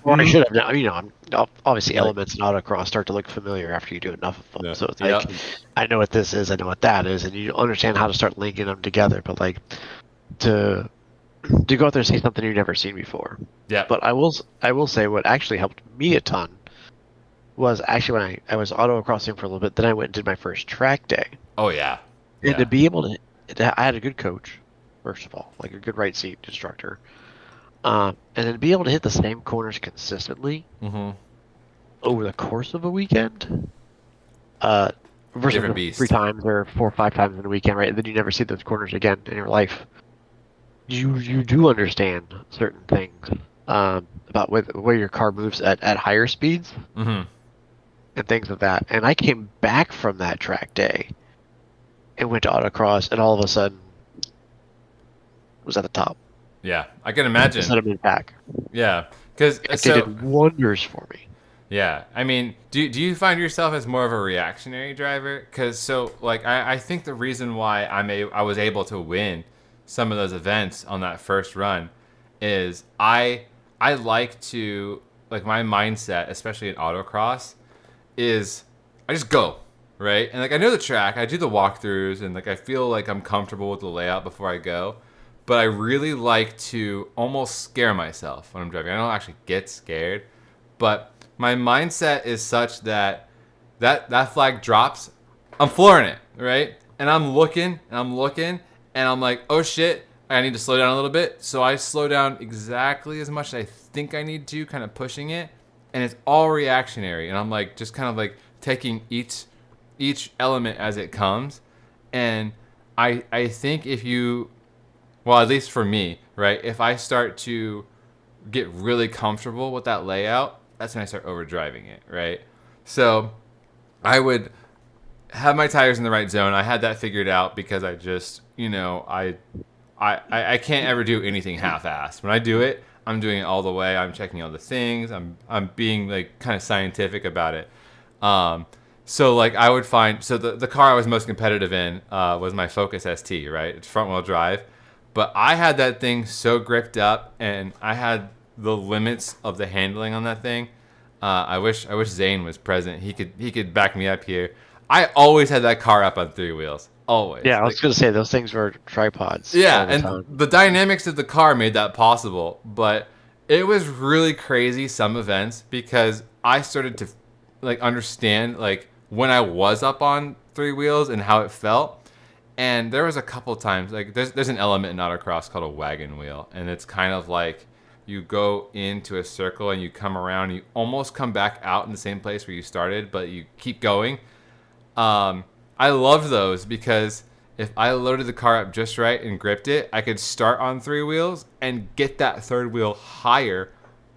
Or I should have. You know, obviously elements in autocross start to look familiar after you do enough of them. Yeah. So it's like, I know what this is, I know what that is, and you understand how to start linking them together. But like to go out there and see something you've never seen before. Yeah. But I will say what actually helped me a ton was actually when I was autocrossing for a little bit. Then I went and did my first track day. Oh yeah. And to be able to, I had a good coach, first of all, like a good right seat instructor. And then to be able to hit the same corners consistently over the course of a weekend, versus 3 times or 4 or 5 times in a weekend, right? And then you never see those corners again in your life. You do understand certain things about where your car moves at higher speeds Mm-hmm. and things like that. And I came back from that track day and went to autocross, and all of a sudden was at the top Yeah, I can imagine. instead of mid-pack. Yeah, because It did wonders for me. yeah, I mean, do you find yourself as more of a reactionary driver? Because I think the reason why I was able to win some of those events on that first run is I like to, like, my mindset, especially in autocross, is I just go, right? And like I know the track, I do the walkthroughs, and like I feel like I'm comfortable with the layout before I go. But I really like to almost scare myself when I'm driving. I don't actually get scared, but my mindset is such that flag drops, I'm flooring it, right? And I'm looking, and I'm like, oh shit, I need to slow down a little bit. So I slow down exactly as much as I think I need to, kind of pushing it, and it's all reactionary. And I'm like, just kind of like taking each element as it comes. And I think if you, well, at least for me, right, if I start to get really comfortable with that layout, that's when I start overdriving it, right? So I would have my tires in the right zone. I had that figured out because I just, I can't ever do anything half-assed. When I do it, I'm doing it all the way. I'm checking all the things. I'm being like kind of scientific about it. So like I would find, so the car I was most competitive in was my Focus ST, right? It's front-wheel drive. But I had that thing so gripped up, and I had the limits of the handling on that thing. I wish Zane was present. He could back me up here. I always had that car up on 3 wheels. Always. Yeah, I was gonna say those things were tripods. Yeah, all the and time. the dynamics of the car made that possible. But it was really crazy some events because I started to like understand like when I was up on 3 wheels and how it felt. And there was a couple times, like there's an element in autocross called a wagon wheel, and it's kind of like you go into a circle and you come around, and you almost come back out in the same place where you started, but you keep going. I love those because if I loaded the car up just right and gripped it, I could start on 3 wheels and get that third wheel higher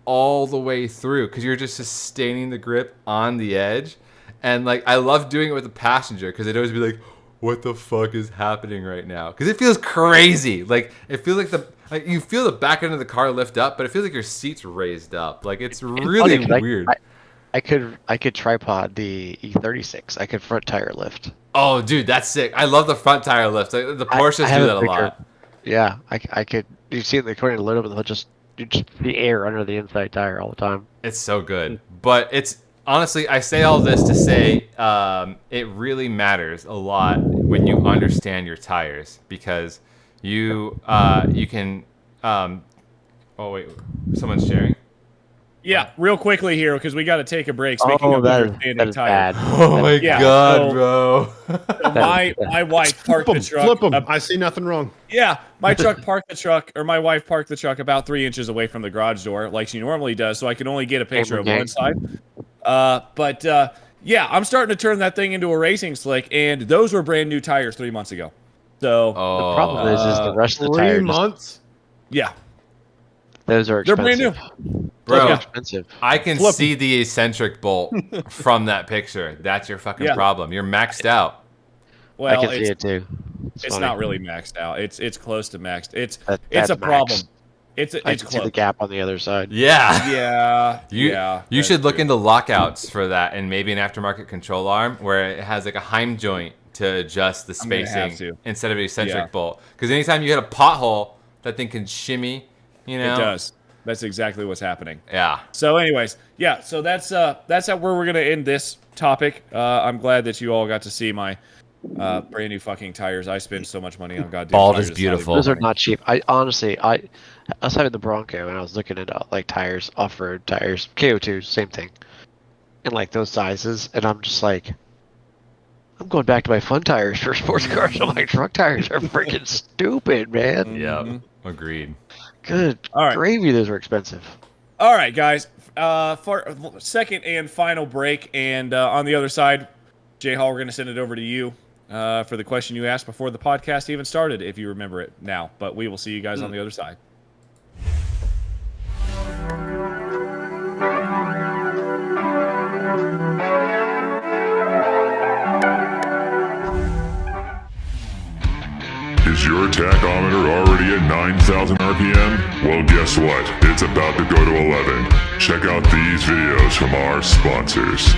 all the way through because you're just sustaining the grip on the edge. And like I love doing it with a passenger because they'd always be like, what the fuck is happening right now? Because it feels crazy. Like it feels like you feel the back end of the car lift up, but it feels like your seat's raised up. Like it's really funny, 'cause weird. I could tripod the E36. I could front tire lift. Oh, dude, that's sick. I love the front tire lift. Like, the Porsches have do a that a picture. lot. Yeah, I could. You see it according to load up, and they'll just the air under the inside tire all the time. It's so good. But it's honestly, I say all this to say it really matters a lot when you understand your tires because you can. Oh wait, someone's sharing. Yeah, real quickly here because we got to take a break. Speaking of that understanding is tires, bad. Oh my Yeah, god, so- bro. so my wife parked the truck. Flip them. I see nothing wrong. Yeah, my truck parked the truck, or my wife parked the truck about 3 inches away from the garage door, like she normally does, so I can only get a picture of one side. Yeah, I'm starting to turn that thing into a racing slick, and those were brand new tires 3 months ago. So Oh, The problem is the rest of the 3 tires. months. yeah, Those are they're expensive. brand new. Those bro. are expensive. I can Flip 'em. see the eccentric bolt from that picture. That's your fucking Yeah. problem. You're maxed out. Well, I can see it's, it too. it's funny. not really maxed out. It's close to maxed. It's That's a problem. maxed. It's I it's can see close. the gap on the other side. Yeah. Yeah, You yeah. should that's look true. into lockouts for that and maybe an aftermarket control arm where it has like a Heim joint to adjust the I'm gonna have spacing to. instead of an eccentric Yeah. bolt. Because anytime you hit a pothole, that thing can shimmy. You know. It does. That's exactly what's happening. Yeah. So, anyways, yeah. So that's how where we're gonna end this topic. I'm glad that you all got to see my brand new fucking tires. I spend so much money on goddamn Bald tires. is It's not even beautiful. Those are funny. not cheap. I honestly, I was having the Bronco and I was looking at like tires, off-road tires, KO2, same thing, and like those sizes, and I'm just like, I'm going back to my fun tires for sports cars. So my truck tires are freaking stupid, man. Yep. Mhm. Agreed. Good All right. gravy, those are expensive. All right, guys. For second and final break, and on the other side, Jay Hall, we're gonna send it over to you for the question you asked before the podcast even started, if you remember it now. But we will see you guys on the other side. Is your tachometer already at 9,000 RPM? Well, guess what? It's about to go to 11. Check out these videos from our sponsors.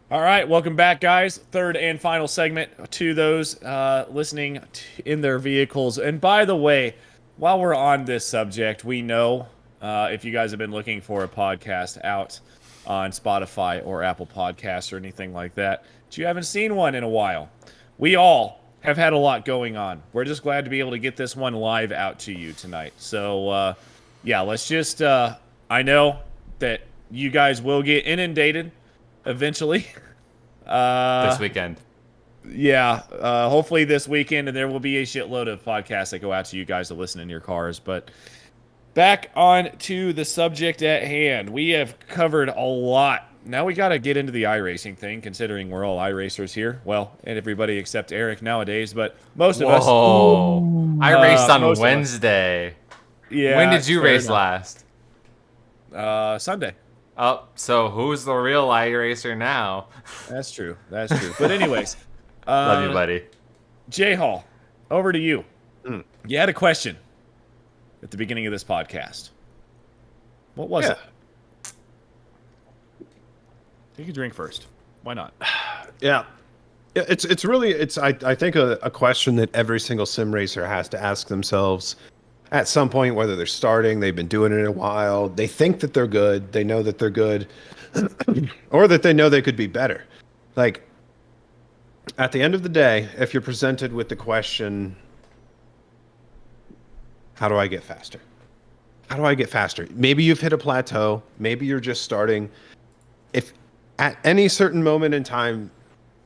All right, welcome back, guys. Third and final segment to those listening in their vehicles. And by the way, while we're on this subject, we know if you guys have been looking for a podcast out on Spotify or Apple Podcasts or anything like that, but you haven't seen one in a while. We all have had a lot going on. We're just glad to be able to get this one live out to you tonight. So, yeah, let's just, I know that you guys will get inundated eventually. This weekend. Yeah, hopefully this weekend, and there will be a shitload of podcasts that go out to you guys to listen in your cars. But back on to the subject at hand. We have covered a lot. Now we got to get into the iRacing thing, considering we're all iRacers here. Well, and everybody except Eric nowadays, but most of us. Whoa. I raced on most of us. Wednesday. Yeah. When did you fair race enough. last? Sunday. Oh, so who's the real iRacer now? That's true. That's true. But anyways, Love you, buddy. Jay Hall, over to you. You had a question at the beginning of this podcast. What was it? Take a drink first. Why not? Yeah. It's really I think a question that every single sim racer has to ask themselves at some point, whether they're starting, they've been doing it a while, they think that they're good, they know that they're good, or that they know they could be better. Like, at the end of the day, if you're presented with the question, how do I get faster? How do I get faster? Maybe you've hit a plateau, maybe you're just starting. If at any certain moment in time,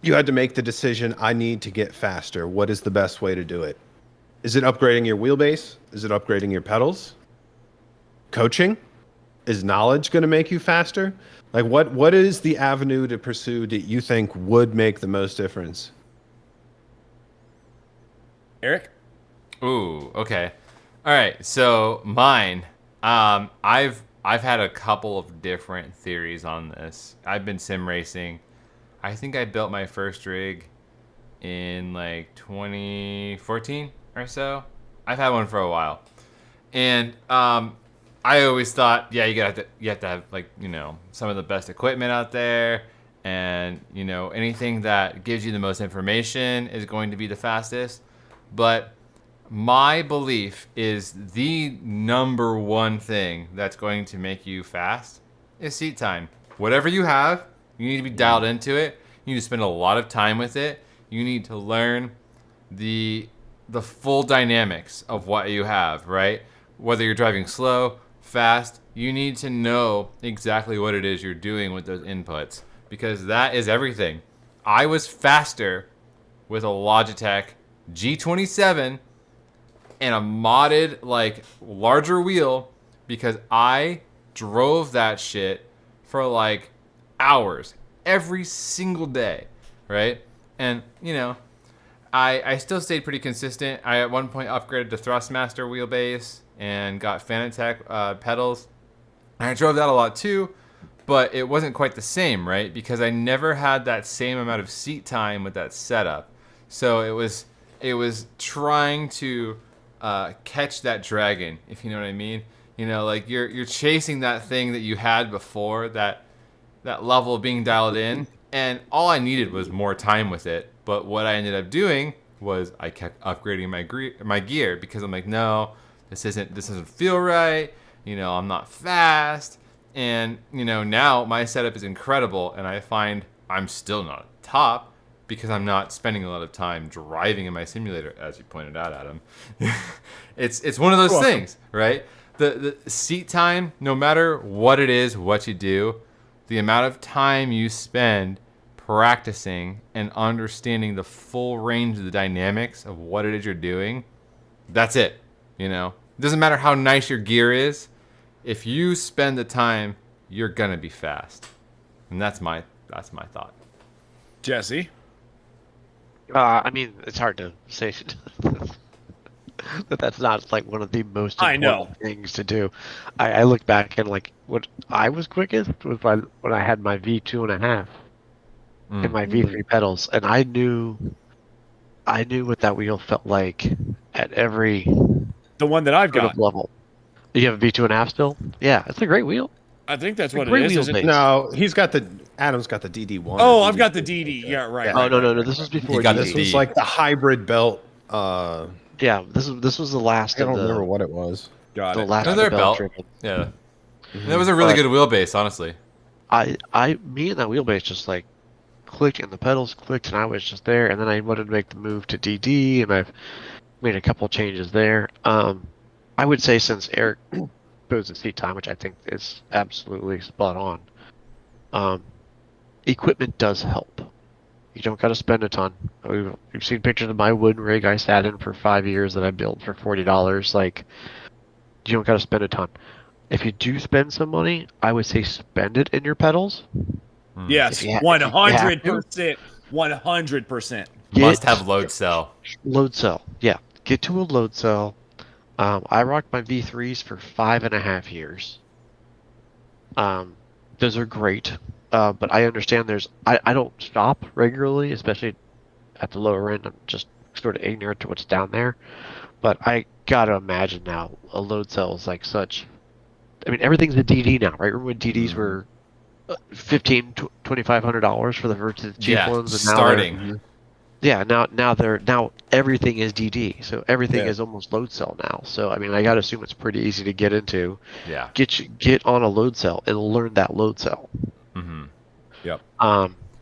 you had to make the decision, I need to get faster, what is the best way to do it? Is it upgrading your wheelbase? Is it upgrading your pedals? Coaching? Is knowledge going to make you faster? Like, what is the avenue to pursue that you think would make the most difference? Eric? Ooh, okay. All right, so mine. I've had a couple of different theories on this. I've been sim racing. I think I built my first rig in like 2014 or so. I've had one for a while, and I always thought, yeah, you have to have like, you know, some of the best equipment out there, and you know, anything that gives you the most information is going to be the fastest. But my belief is the number one thing that's going to make you fast is seat time. Whatever you have, you need to be dialed into it. You need to spend a lot of time with it. You need to learn the full dynamics of what you have, right? Whether you're driving slow, fast, you need to know exactly what it is you're doing with those inputs, because that is everything. I was faster with a Logitech G27 and a modded, like, larger wheel because I drove that shit for like hours every single day, right? And, you know, I still stayed pretty consistent. I at one point upgraded to Thrustmaster wheelbase and got Fanatec pedals. And I drove that a lot too, but it wasn't quite the same, right? Because I never had that same amount of seat time with that setup. So it was trying to catch that dragon, if you know what I mean. You know, like you're chasing that thing that you had before, that level of being dialed in, and all I needed was more time with it. But what I ended up doing was I kept upgrading my gear because I'm like, no, this doesn't feel right. You know, I'm not fast, and you know, now my setup is incredible, and I find I'm still not top because I'm not spending a lot of time driving in my simulator, as you pointed out, Adam. It's one of those things, right? The seat time, no matter what it is, what you do, the amount of time you spend practicing and understanding the full range of the dynamics of what it is you're doing, that's it. You know, it doesn't matter how nice your gear is. If you spend the time, you're gonna be fast, and that's my thought. Jesse? I mean, it's hard to say that that's not like one of the most important things to do. I look back and like what I was quickest was when I had my V2.5 and my V3 pedals, and I knew what that wheel felt like at every The one that I've got. level. You have a V2.5 still? Yeah, it's a great wheel. I think that's what it great is, isn't it? wheelbase. No, Adam's got the DD1. Oh, or I've got the DD2. DD. Yeah, right. Yeah. Oh right, no, right, no, no! right, This right. was before got the This DD. was D. like the hybrid belt. Yeah, this was the last I of don't the remember what it was. Got the it. last of Another the belt belt. driven. Yeah. And that was a really But- good wheelbase, honestly. Me and that wheelbase just like clicked, and the pedals clicked, and I was just there. And then I wanted to make the move to DD, and I've made a couple changes there. I would say since Eric goes to seat time, which I think is absolutely spot on, equipment does help. You don't got to spend a ton. We've seen pictures of my wooden rig I sat in for 5 years that I built for $40. Like, you don't got to spend a ton. If you do spend some money, I would say spend it in your pedals. Yes, If you ha- 100%. 100%. Must have load cell. Load cell. Yeah. Get to a load cell. I rocked my V3s for 5.5 years. Those are great. But I understand I don't stop regularly, especially at the lower end. I'm just sort of ignorant to what's down there. But I gotta imagine now a load cell is like such. I mean, everything's a DD now, right? Remember when DDs were $2,500 for the first cheap ones, and now starting. now everything is DD, so everything Yeah. is almost load cell now. So I mean, I gotta assume it's pretty easy to get into. Yeah. Get on a load cell and learn that load cell. Mm-hmm. Yep.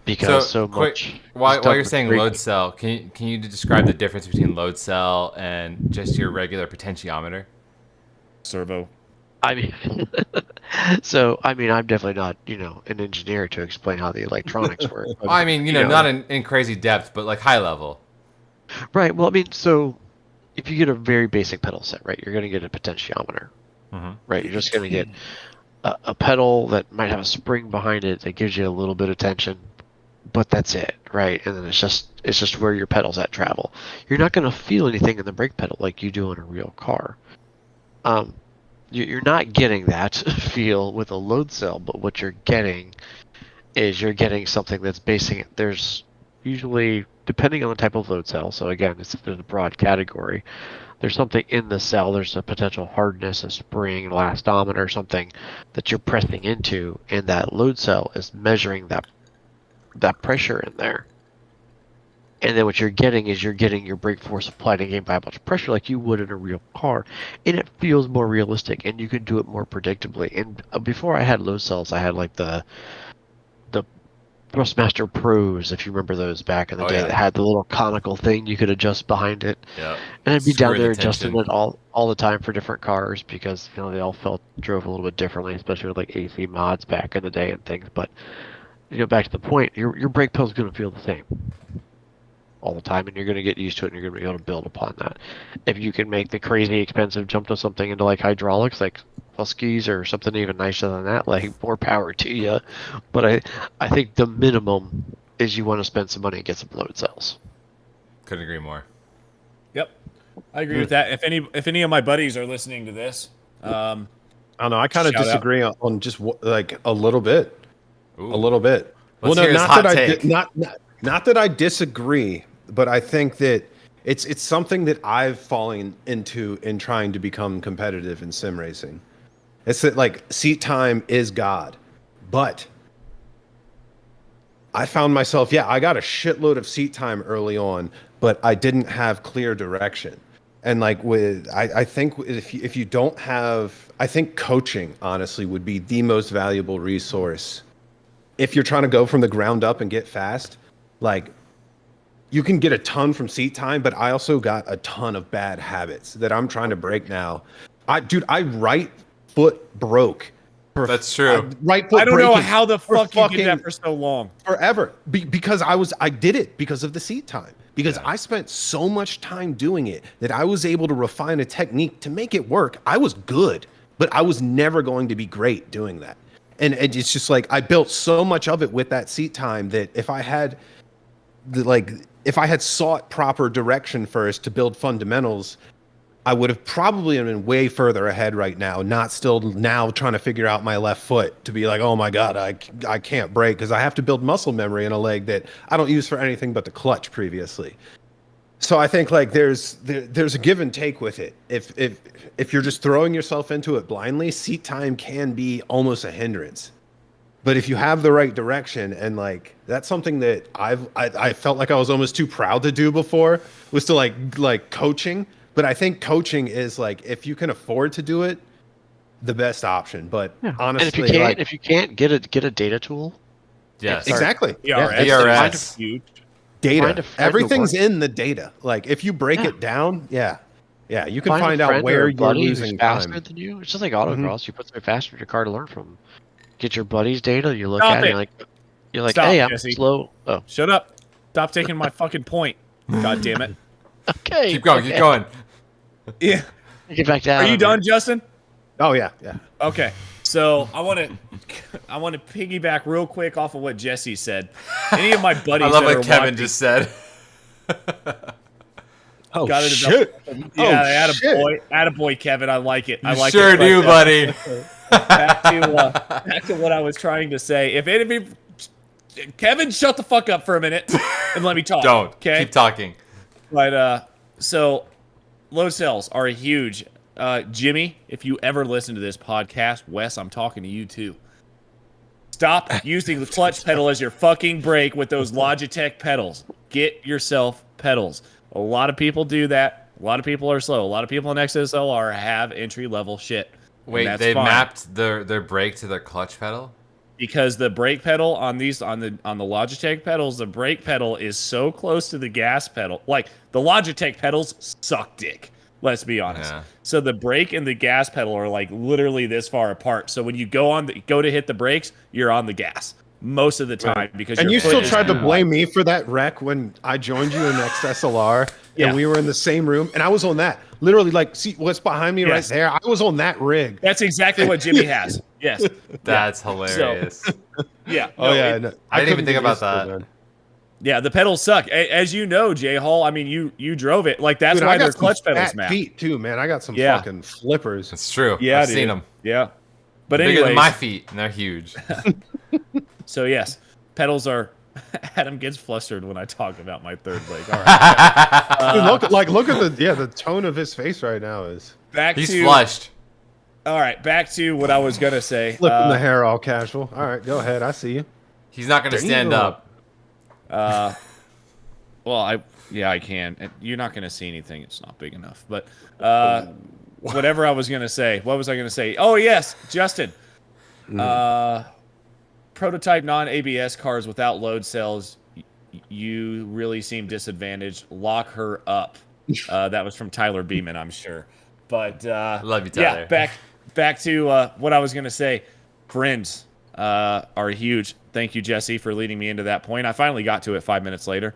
Because so quick, much. while stuff you're with saying brake- load cell, can you describe the difference between load cell and just your regular potentiometer? Servo. I mean, I'm definitely not, an engineer to explain how the electronics work. but, I mean, not in crazy depth, but like high level. Right. Well, I mean, so if you get a very basic pedal set, right, you're going to get a potentiometer, Mhm. right? You're just going to get a pedal that might have a spring behind it that gives you a little bit of tension, but that's it, right? And then it's just where your pedals at travel. You're not going to feel anything in the brake pedal like you do in a real car. You're not getting that feel with a load cell, but what you're getting is you're getting something that's basing it. There's usually, depending on the type of load cell, so again, there's a broad category. There's something in the cell, there's a potential hardness, a spring, elastometer, something that you're pressing into, and that load cell is measuring that pressure in there. And then what you're getting is you're getting your brake force applied and gained by how much pressure like you would in a real car. And it feels more realistic, and you can do it more predictably. And before I had load cells, I had like the Thrustmaster Pros, if you remember those back in the day, that had the little conical thing you could adjust behind it. Yeah. And I'd be down Screw there the adjusting tension. it all the time for different cars because they all drove a little bit differently, especially with like AC mods back in the day and things. But back to the point, your brake pedal's going to feel the same all the time, and you're going to get used to it, and you're going to be able to build upon that. If you can make the crazy expensive jump to something into like hydraulics, like Huskies or something even nicer than that, like more power to you. But I think the minimum is you want to spend some money and get some load cells. Couldn't agree more. Yep. I agree with that. If any of my buddies are listening to this, I don't know. I kind of Shout out. disagree on just like a little bit. Ooh. A little bit. Let's hear his not hot that take. not that I disagree, but I think that it's something that I've fallen into in trying to become competitive in sim racing. It's that like seat time is God, but I found myself, I got a shitload of seat time early on, but I didn't have clear direction. And like I think if you don't have, I think coaching honestly would be the most valuable resource. If you're trying to go from the ground up and get fast, like you can get a ton from seat time, but I also got a ton of bad habits that I'm trying to break now. I right foot broke. That's true. Right foot I don't know braking how the for fuck you fucking did that for so long. forever because I did it because of the seat time. Because I spent so much time doing it that I was able to refine a technique to make it work. I was good, but I was never going to be great doing that. And it's just like I built so much of it with that seat time that if I had sought proper direction first to build fundamentals, I would have probably been way further ahead right now, not still now trying to figure out my left foot to be like, oh my God, I can't brake because I have to build muscle memory in a leg that I don't use for anything but the clutch previously. So I think like there's a give and take with it. If you're just throwing yourself into it blindly, seat time can be almost a hindrance. But if you have the right direction, and like that's something that I felt like I was almost too proud to do before, was to like coaching. But I think coaching is like, if you can afford to do it, the best option. But honestly, and if you can't get a data tool, Yes. exactly. ERS. Huge. Data. Find a friend Everything's or- in the data. Like if you break it down, you can find find a out friend or where a you're buddy who's losing faster time. than you. It's just like autocross. You put something faster in your car to learn from. Get your buddy's data. You look Stop at it. it. You're like, Stop, hey, I'm Jesse. slow. Oh, Shut up. Stop taking my fucking point. God damn it. okay. Keep going. Keep going. Yeah. Get back down. Are you done, Justin? Oh yeah. Okay. So I want to piggyback real quick off of what Jesse said. Any of my buddies I love that what are Kevin watching, just said. Oh Gotta shit. yeah, Oh, shit. attaboy, Kevin. I like it. I You like sure it. do, But, buddy. back to what I was trying to say. If any of you, Kevin, shut the fuck up for a minute and let me talk. Don't. Okay. Keep talking. But so load cells are huge. Jimmy, if you ever listen to this podcast, Wes, I'm talking to you too. Stop using the clutch pedal as your fucking brake with those Logitech pedals. Get yourself pedals. A lot of people do that. A lot of people are slow. A lot of people in XSLR have entry level shit. And Wait, that's they fine. mapped their brake to their clutch pedal? Because the brake pedal on the Logitech pedals, the brake pedal is so close to the gas pedal. Like the Logitech pedals suck dick. Let's be honest. Yeah. So the brake and the gas pedal are like literally this far apart. So when you go to hit the brakes, you're on the gas most of the time because And your you foot still is tried to too blame me for that wreck when I joined you in XSLR Yeah. and we were in the same room and I was on that. Literally, like, see what's behind me Yes. right there? I was on that rig. That's exactly what Jimmy has. Yes. That's hilarious. Yeah. Oh No, yeah, it- no, I didn't even couldn't think get about used to it, that. man. yeah. The pedals suck. As you know, Jay Hall. I mean, you drove it. Like that's Dude, why I their got some clutch pedals fat map. feet too, man. I got some Yeah. fucking flippers. It's true. Yeah, I've dude. seen them. Yeah. But Bigger anyways, than my feet, and they're huge. so yes, pedals are. Adam gets flustered when I talk about my third leg. All right. Dude, look at the tone of his face right now is Back He's to flushed. all right. Back to what I was gonna say. flipping the hair all casual. All right, go ahead. I see you. He's not going to stand Damn. up. Well, I can. And you're not gonna see anything. It's not big enough. But whatever I was gonna say. What was I gonna say? Oh yes, Justin. Prototype non-ABS cars without load cells. You really seem disadvantaged. Lock her up. That was from Tyler Beeman, I'm sure. But Love you, Tyler. Yeah, back to what I was gonna say. Friends are huge. Thank you, Jesse, for leading me into that point. I finally got to it 5 minutes later.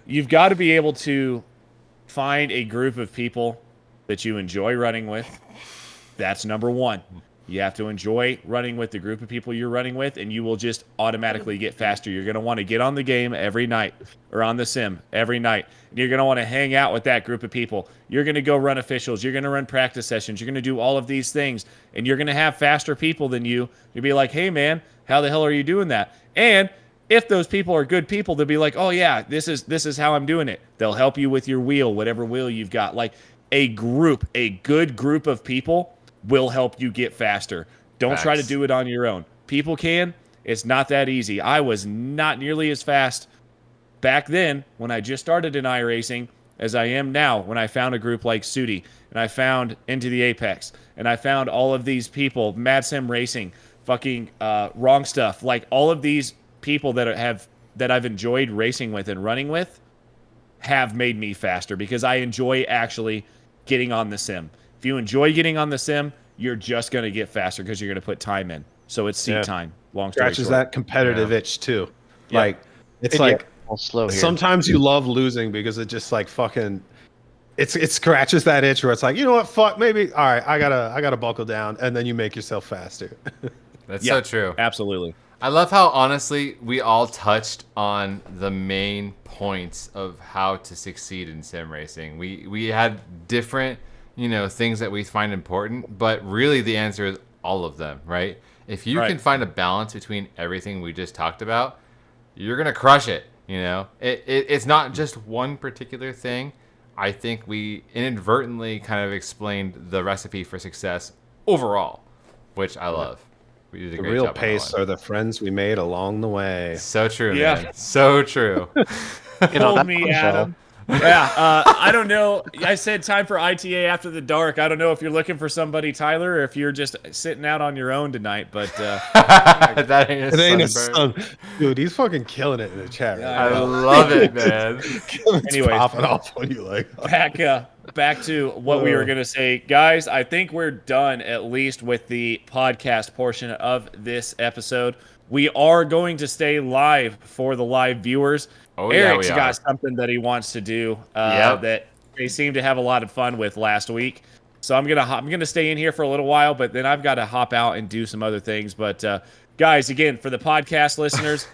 You've got to be able to find a group of people that you enjoy running with. That's number one. You have to enjoy running with the group of people you're running with, and you will just automatically get faster. You're going to want to get on the game every night or on the sim every night. And you're going to want to hang out with that group of people. You're going to go run officials. You're going to run practice sessions. You're going to do all of these things, and you're going to have faster people than you. You'll be like, hey, man, how the hell are you doing that? And if those people are good people, they'll be like, oh, yeah, this is how I'm doing it. They'll help you with your wheel, whatever wheel you've got. Like a good group of people will help you get faster. Don't try to Facts. do it on your own. People can. It's not that easy. I was not nearly as fast back then when I just started in iRacing as I am now when I found a group like Sudi and I found Into the Apex and I found all of these people, Mad Sim Racing, fucking Wrong Stuff, like all of these people that I've enjoyed racing with and running with have made me faster because I enjoy actually getting on the sim. If you enjoy getting on the sim, you're just going to get faster because you're going to put time in. So it's seat time. Long story Scratches short. that competitive itch too. Yeah. Like it's And like all slow here. sometimes you love losing because it just like fucking it scratches that itch where it's like, you know what, fuck, maybe all right, I gotta buckle down, and then you make yourself faster. That's Yeah. so true. Absolutely. I love how honestly we all touched on the main points of how to succeed in sim racing. We had different, things that we find important, but really the answer is all of them, right? If you Right. can find a balance between everything we just talked about, you're going to crush it. You know, it's not just one particular thing. I think we inadvertently kind of explained the recipe for success overall, which I love. We did a The great real job on that pace one. are the friends we made along the way. So true, Yeah. man. So true. Told me, Adam. Yeah, I don't know. I said time for ITA after the dark. I don't know if you're looking for somebody, Tyler, or if you're just sitting out on your own tonight. But That ain't It ain't a sunburn. son. Dude, he's fucking killing it in the chat right I now. love it, man. It's Anyway. popping off on you like. back to what we were gonna say, guys. I think we're done at least with the podcast portion of this episode. We are going to stay live for the live viewers. Oh, yeah, Eric's we got are. something that he wants to do Yep. that they seem to have a lot of fun with last week. So I'm gonna stay in here for a little while, but then I've got to hop out and do some other things. But guys, again, for the podcast listeners,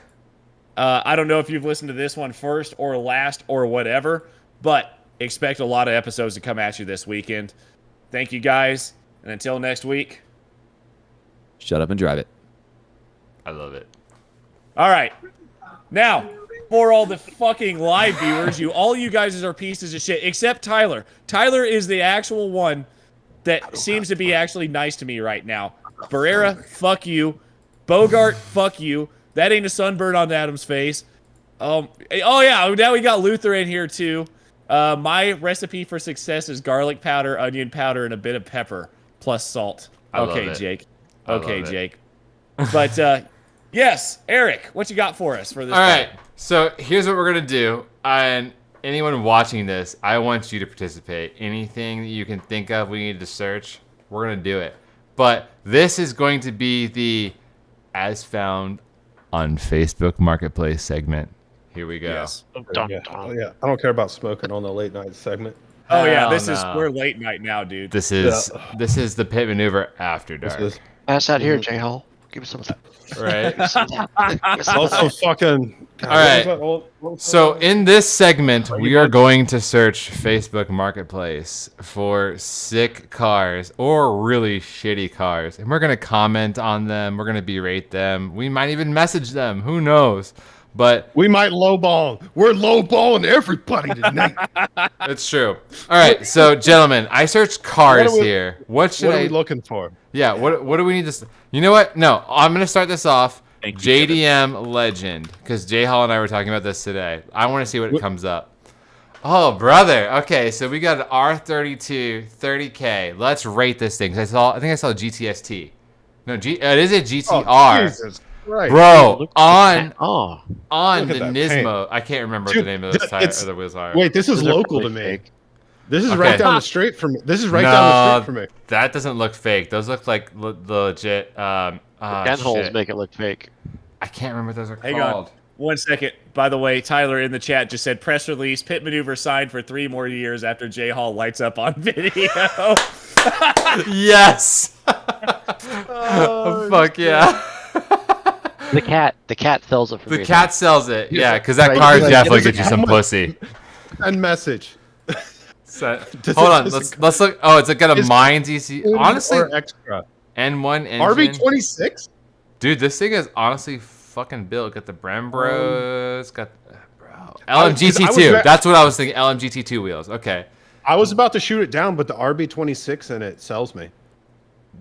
I don't know if you've listened to this one first or last or whatever, but expect a lot of episodes to come at you this weekend. Thank you, guys, and until next week. Shut up and drive it. I love it. All right, now for all the fucking live viewers, all you guys are pieces of shit except Tyler. Tyler is the actual one that seems to be actually nice to me right now. Barrera, fuck you. Bogart, fuck you. That ain't a sunburn on Adam's face. Oh yeah, now we got Luther in here too. My recipe for success is garlic powder, onion powder, and a bit of pepper plus salt. I love Okay, it. Jake. I love Okay, it. Jake. But yes, Eric, what you got for us for this? All right. part? So here's what we're going to do. And anyone watching this, I want you to participate. Anything that you can think of we need to search, we're going to do it. But this is going to be the as found on Facebook Marketplace segment. Here we go. Yes. Dun, Yeah. dun. Oh, yeah. I don't care about smoking on the late night segment. Oh yeah, Hell this is no. we're late night now, dude. This is the pit maneuver after This dark. is Pass that here, J Hall. Give me some of that. Right? Give me some of that. Give me some of also that. fucking. All right. So in this segment, we are going to search Facebook Marketplace for sick cars or really shitty cars. And we're going to comment on them. We're going to berate them. We might even message them. Who knows? But we might lowball. We're lowballing everybody tonight. it's true. All right. So, gentlemen, I searched cars What are we- here. What should What are I... we looking for? Yeah, what do we need to... You know what? No, I'm going to start this off. Thank you, JDM Legend. Because J Hall and I were talking about this today. I want to see what comes up. Oh, brother. Okay, so we got an R32 30K. Let's rate this thing. 'Cause I think I saw a GTST. No, it is a GTR. Oh, Jesus Christ. Bro, on Oh, the Look at that Nismo. I can't remember what Dude, the name of those tires it's- or the wheels are. Wait, this is those are local to probably me. fake. This is Okay. right down the street from me. This is right down the street from me. That doesn't look fake. Those look like legit. Den holes shit. make it look fake. I can't remember what those are Hang called. on. 1 second. By the way, Tyler in the chat just said press release, pit maneuver signed for 3 more years after J Hall lights up on video. Yes. Fuck yeah. The cat sells it for The me. cat sells it. Yeah, because that Right, car like, definitely it doesn't gets you some have much- pussy. And message. So, Does hold it- on. does Let's it- let's look. Oh, it's got a Is- Mines EC. Honestly, or extra. N1 engine. RB26. Dude, this thing is honestly fucking built. Got the Brembros. Got bro. LMGT2. ra- That's what I was thinking. LMGT2 wheels. Okay. I was about to shoot it down, but the RB26 in it sells me.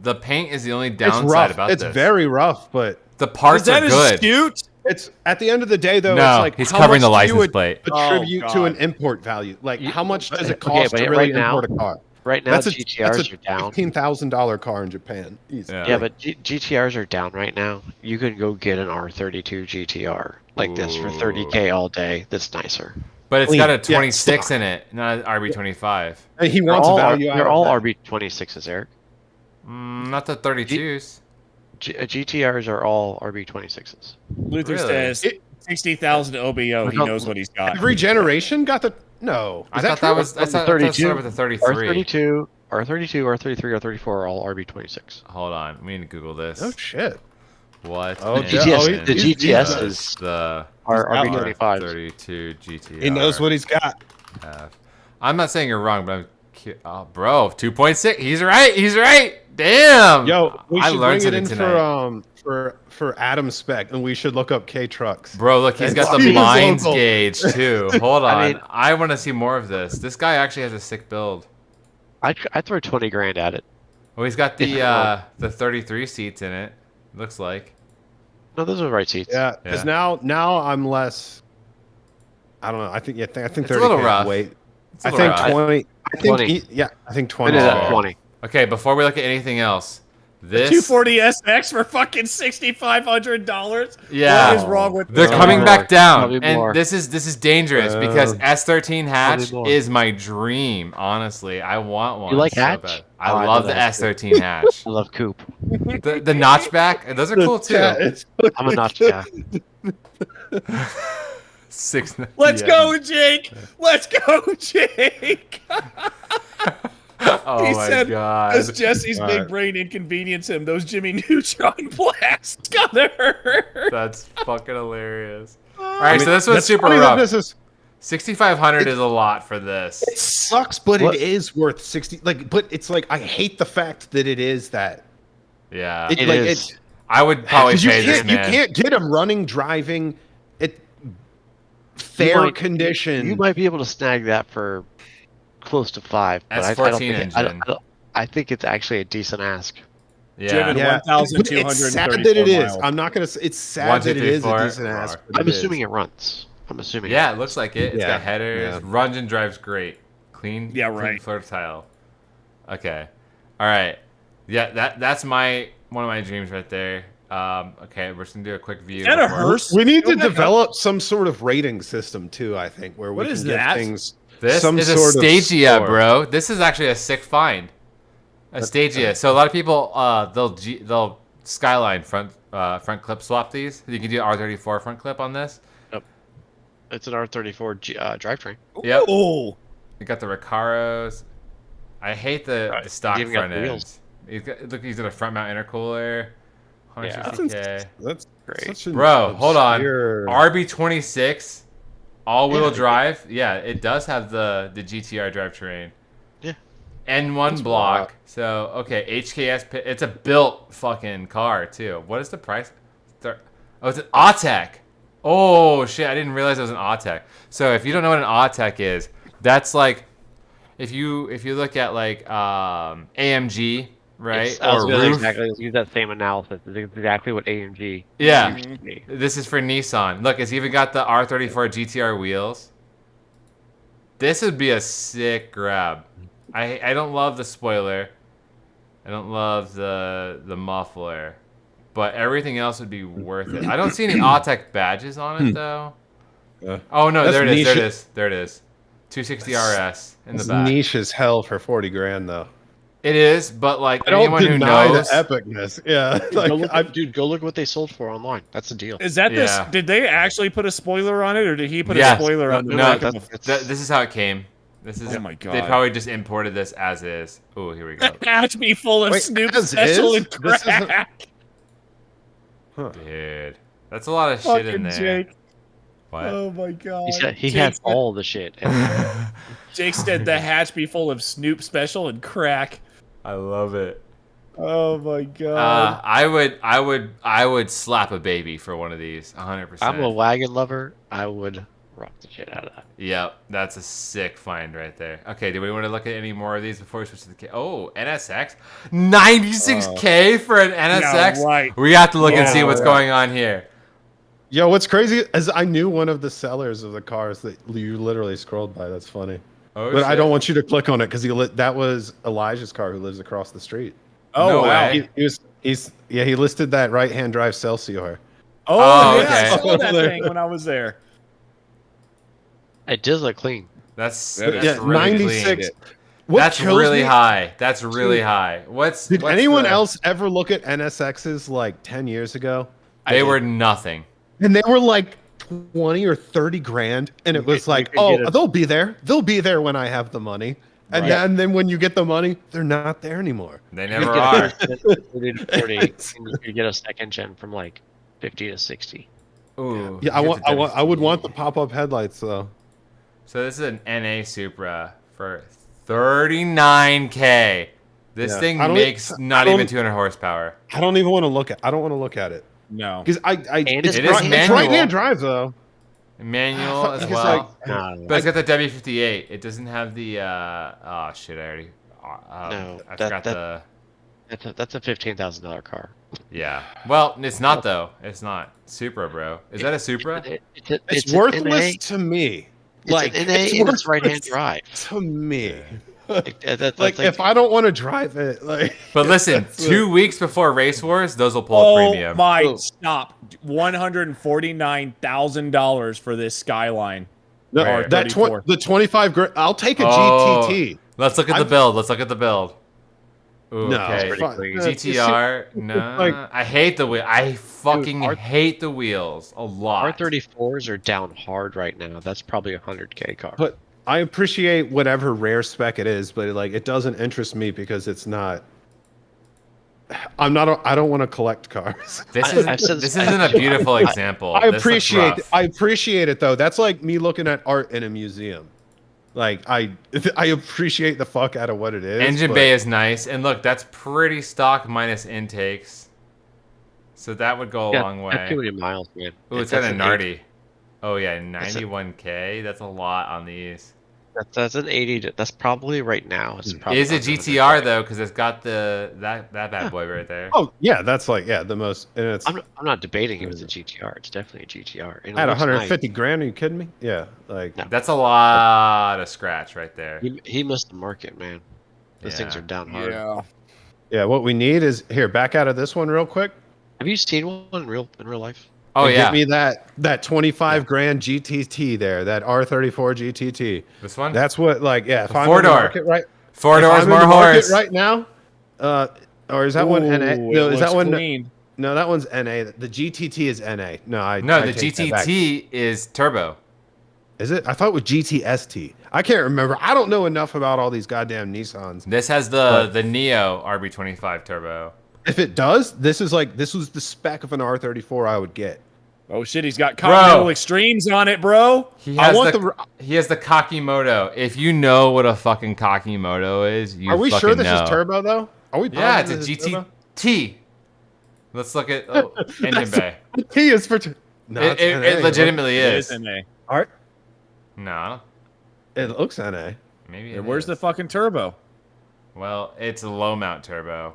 The paint is the only It's downside rough. about It's this. very rough, but The parts are good. astute? it's at the end of the day though. No, it's like he's how covering much the do you license plate. Attribute Oh, to God. an import value. Like how much does it Okay, cost but to really right now- import a car? Right now, GTRs are down. $15,000 car in Japan. Easy. Yeah. Yeah, but GTRs are down right now. You can go get an R32 GTR like this for 30K all day. That's nicer. But it's Clean. got a Yeah, 26 stock. in it, not an RB25. And he They're wants all, value out they're of all that. RB26s, Eric. Not the 32s. GTRs are all RB26s. Luther Really? says 60,000 OBO. He knows what he's got. Every generation got the no. I Is that thought that true? was. I thought that started with the 33. R32, R33, R34 are all RB26. Hold on, we need to Google this. Oh shit. What? Oh, is GTS the GTS does. is the Are out RB25s. 32 GTR. He knows what he's got. I'm not saying you're wrong, but I'm. Oh, bro, 2.6. He's right. He's right. Damn. Yo, we I should learned bring it in something tonight. for Adam Spec, and we should look up K trucks. Bro, look, he's got See the his mines logo. gauge too. Hold on. I mean- I want to see more of this. This guy actually has a sick build. I'd throw 20 grand at it. Oh, he's got the 33 seats in it. Looks like. No, those are the right seats. Yeah, because Yeah. now I'm less. I don't know. I think I think It's a little 30K rough. Wait, It's a I little think rough. 20. I think 20. yeah, I think It 20. is is at fair. 20. Okay, before we look at anything else, this 240 SX for fucking $6,500. Yeah. What is wrong with they're this? coming more. back down, Probably more. and this is dangerous because S13 hatch more. is my dream. Honestly, I want one. You like so hatch? bad. Oh, I I love know the that. S13 hatch. I love coupe. The notchback, those are cool too. Yeah, it's- I'm a notch guy. 6. Let's go, Jake. Let's go, Jake. Oh He my said, god. Does Jesse's big Alright. brain inconvenience him? Those Jimmy Neutron blasts gotta hurt. That's fucking hilarious. All right, so this one's that's super funny that rough. This is 6,500 is a lot for this. it sucks, but What? it is worth 60. Like, but it's like I hate the fact that it is that. Yeah, It, It like is. it. I would probably 'Cause you pay this can't you man. can't get him running, driving, it fair might- condition. You might be able to snag that for close to 5. But I don't S14 think engine. I think it's actually a decent ask. Yeah. Driven Yeah, but it's sad that it is. I'm not gonna. It's sad 1, 2, that it 3, is 4. a decent ass. but I'm it assuming is. it runs. I'm assuming. Yeah, it looks like it. It's Yeah, got headers. yeah. Runs and drives great. Clean. Yeah, clean right. floor tile. Okay. All right. Yeah, that's one of my dreams right there. Okay, we're just gonna do a quick view. Is that a before- hearse? We need to Go back up. develop some sort of rating system too. I think where we What can is give that? things. This some is a sort of Stagia, score. bro. This is actually a sick find. A Stagia. So a lot of people they'll Skyline front clip swap these. You can do R34 front clip on this. It's an R34 drivetrain. Yep. Oh, You got the Recaros. I hate the stock even got front the ends. He's got a front mount intercooler. 160K. That's Great. such an Bro, hold on. obscure- RB26, all-wheel drive. Yeah, it does have the GTR drivetrain. Yeah. N1 block. So okay, HKS. It's a built fucking car too. What is the price? Oh, it's an Autech. Oh shit! I didn't realize it was an Autech. So if you don't know what an Autech is, that's like if you look at like AMG, right? I was Or gonna Roof. exactly use that same analysis. It's exactly what AMG. Yeah. used to be. This is for Nissan. Look, it's even got the R34 GTR wheels. This would be a sick grab. I don't love the spoiler. I don't love the muffler. But everything else would be worth it. I don't see any Autech badges on it though. Oh no, That's there it is. There it niche. is. There it is. 260 RS in the It's back. niche as hell for 40 grand though. It is, but like I don't anyone who deny knows, the epicness. Yeah, like, Dude, go look what they sold for online. That's the deal. is that this? Yeah. Did they actually put a spoiler on it, or did he put Yes. a spoiler on the No, back of that's- the this is how it came. This is. Oh my They God. probably just imported this as is. Oh, here we go. hatch be full of Wait, Snoop as special is? and This isn't- crack? Dude, that's a lot of shit in Fucking there. Jake. What? Oh my God. He Jake has said- all the shit. Jake said the hatch be full of Snoop special and crack. I love it. Oh my God. I would slap a baby for one of these, 100%. I'm a wagon lover. I would rock the shit out of that. Yep, that's a sick find right there. Okay, do we want to look at any more of these before we switch to the K? Oh, NSX, 96K for an NSX. right. We have to look and Yeah, see what's right. going on here. yo, what's crazy is I knew one of the sellers of the cars that you literally scrolled by. That's funny. Oh, But I shit. don't want you to click on it because that was Elijah's car who lives across the street. Oh No wow. way. He listed that right-hand drive Celsior. Oh, Oh, yeah, I okay. saw that thing when I was there. It does look clean. That's Yeah, really 96. clean. What That's kills really me- high. That's really high. What's Did what's anyone the- else ever look at NSXs like 10 years ago? They were nothing. And they were like 20 or 30 grand. And it was you like, could oh, get a- they'll be there. They'll be there when I have the money. And, Right. then when you get the money, they're not there anymore. They You never could are. get a 40 to 40, and you could get a second gen from like 50 to 60. Ooh. Yeah, you get the I would want the WD. pop-up headlights though. So this is an NA Supra for 39K. This Yeah. thing I don't- makes I not don't- even 200 horsepower. I don't even want to look at. I don't want to look at it No. because it's It is it's manual. right-hand drive though. Manual as Because, well. No, But it's got the W58. It doesn't have the oh shit, I already No, I that- forgot that- the that's a $15,000 car. yeah. Well, it's not though. It's not. Supra, bro. Is that a Supra? It's an worthless NA. to me. It's an NA and it's right-hand worthless drive. to me. That's Like if I don't want to drive it, like. But listen, that's 2 weeks before Race Wars, those will pull a premium. my stop! $149,000 for this Skyline. No, Right. that R34. the 25 grand. I'll take a Oh, GTT. Let's look at the build. Let's look at the build. Ooh, No, okay. it's fine. GTR. No, like- I hate the wheel. I fucking R- hate the wheels a lot. R34s are down hard right now. That's probably a 100K car. But I appreciate whatever rare spec it is, but like it doesn't interest me because it's not. I don't want to collect cars. This I've said this this- isn't a beautiful example. I This looks appreciate rough. I appreciate it though. That's like me looking at art in a museum. Like I appreciate the fuck out of what it is. Engine but- bay is nice, and look, that's pretty stock minus intakes, so that would go a long Got too way. many miles, man. Ooh, it's got That's a an Nardi. Oh yeah, That's a- 91K. That's a lot on these. That's an 80. That's probably right now. It's probably Is it under GTR though? Because it's got that bad boy right there. Oh yeah, that's like the most. And it's I'm not debating it was a GTR. It's definitely a GTR. And it at looks 150 grand. Are you kidding me? Yeah, like No. That's a lot of scratch right there. nice. He missed the market, man. Those things Yeah. are down hard. yeah. What we need is here. Back out of this one real quick. Have you seen one in real life? Oh And yeah, Get me that 25 grand GTT there. That R34 GTT. this one. That's what like If I'm in the four-door. market right. Four if doors, I'm in more the market horse. right now. Or is that one NA? Ooh, No, it is that looks one? clean. No, that one's NA. The GTT is NA. No, No, I the take that back. GTT is turbo. Is it? I thought it was GTST. I can't remember. I don't know enough about all these goddamn Nissans. This has the Neo RB25 turbo. If it does, this was the spec of an R34 I would get. Oh shit, he's got Continental Bro. Extremes on it, bro. He I has want he has the Kakimoto. If you know what a fucking Kakimoto is, you Are we fucking sure this know. is turbo though? Are we? Yeah, it's a positive this is turbo? GTT. Let's look at engine bay. The T is for. No, It, it's NA. it legitimately It is. is NA. Art. No, I don't- It looks NA. maybe. Yeah, It where's is. the fucking turbo? Well, it's a low mount turbo.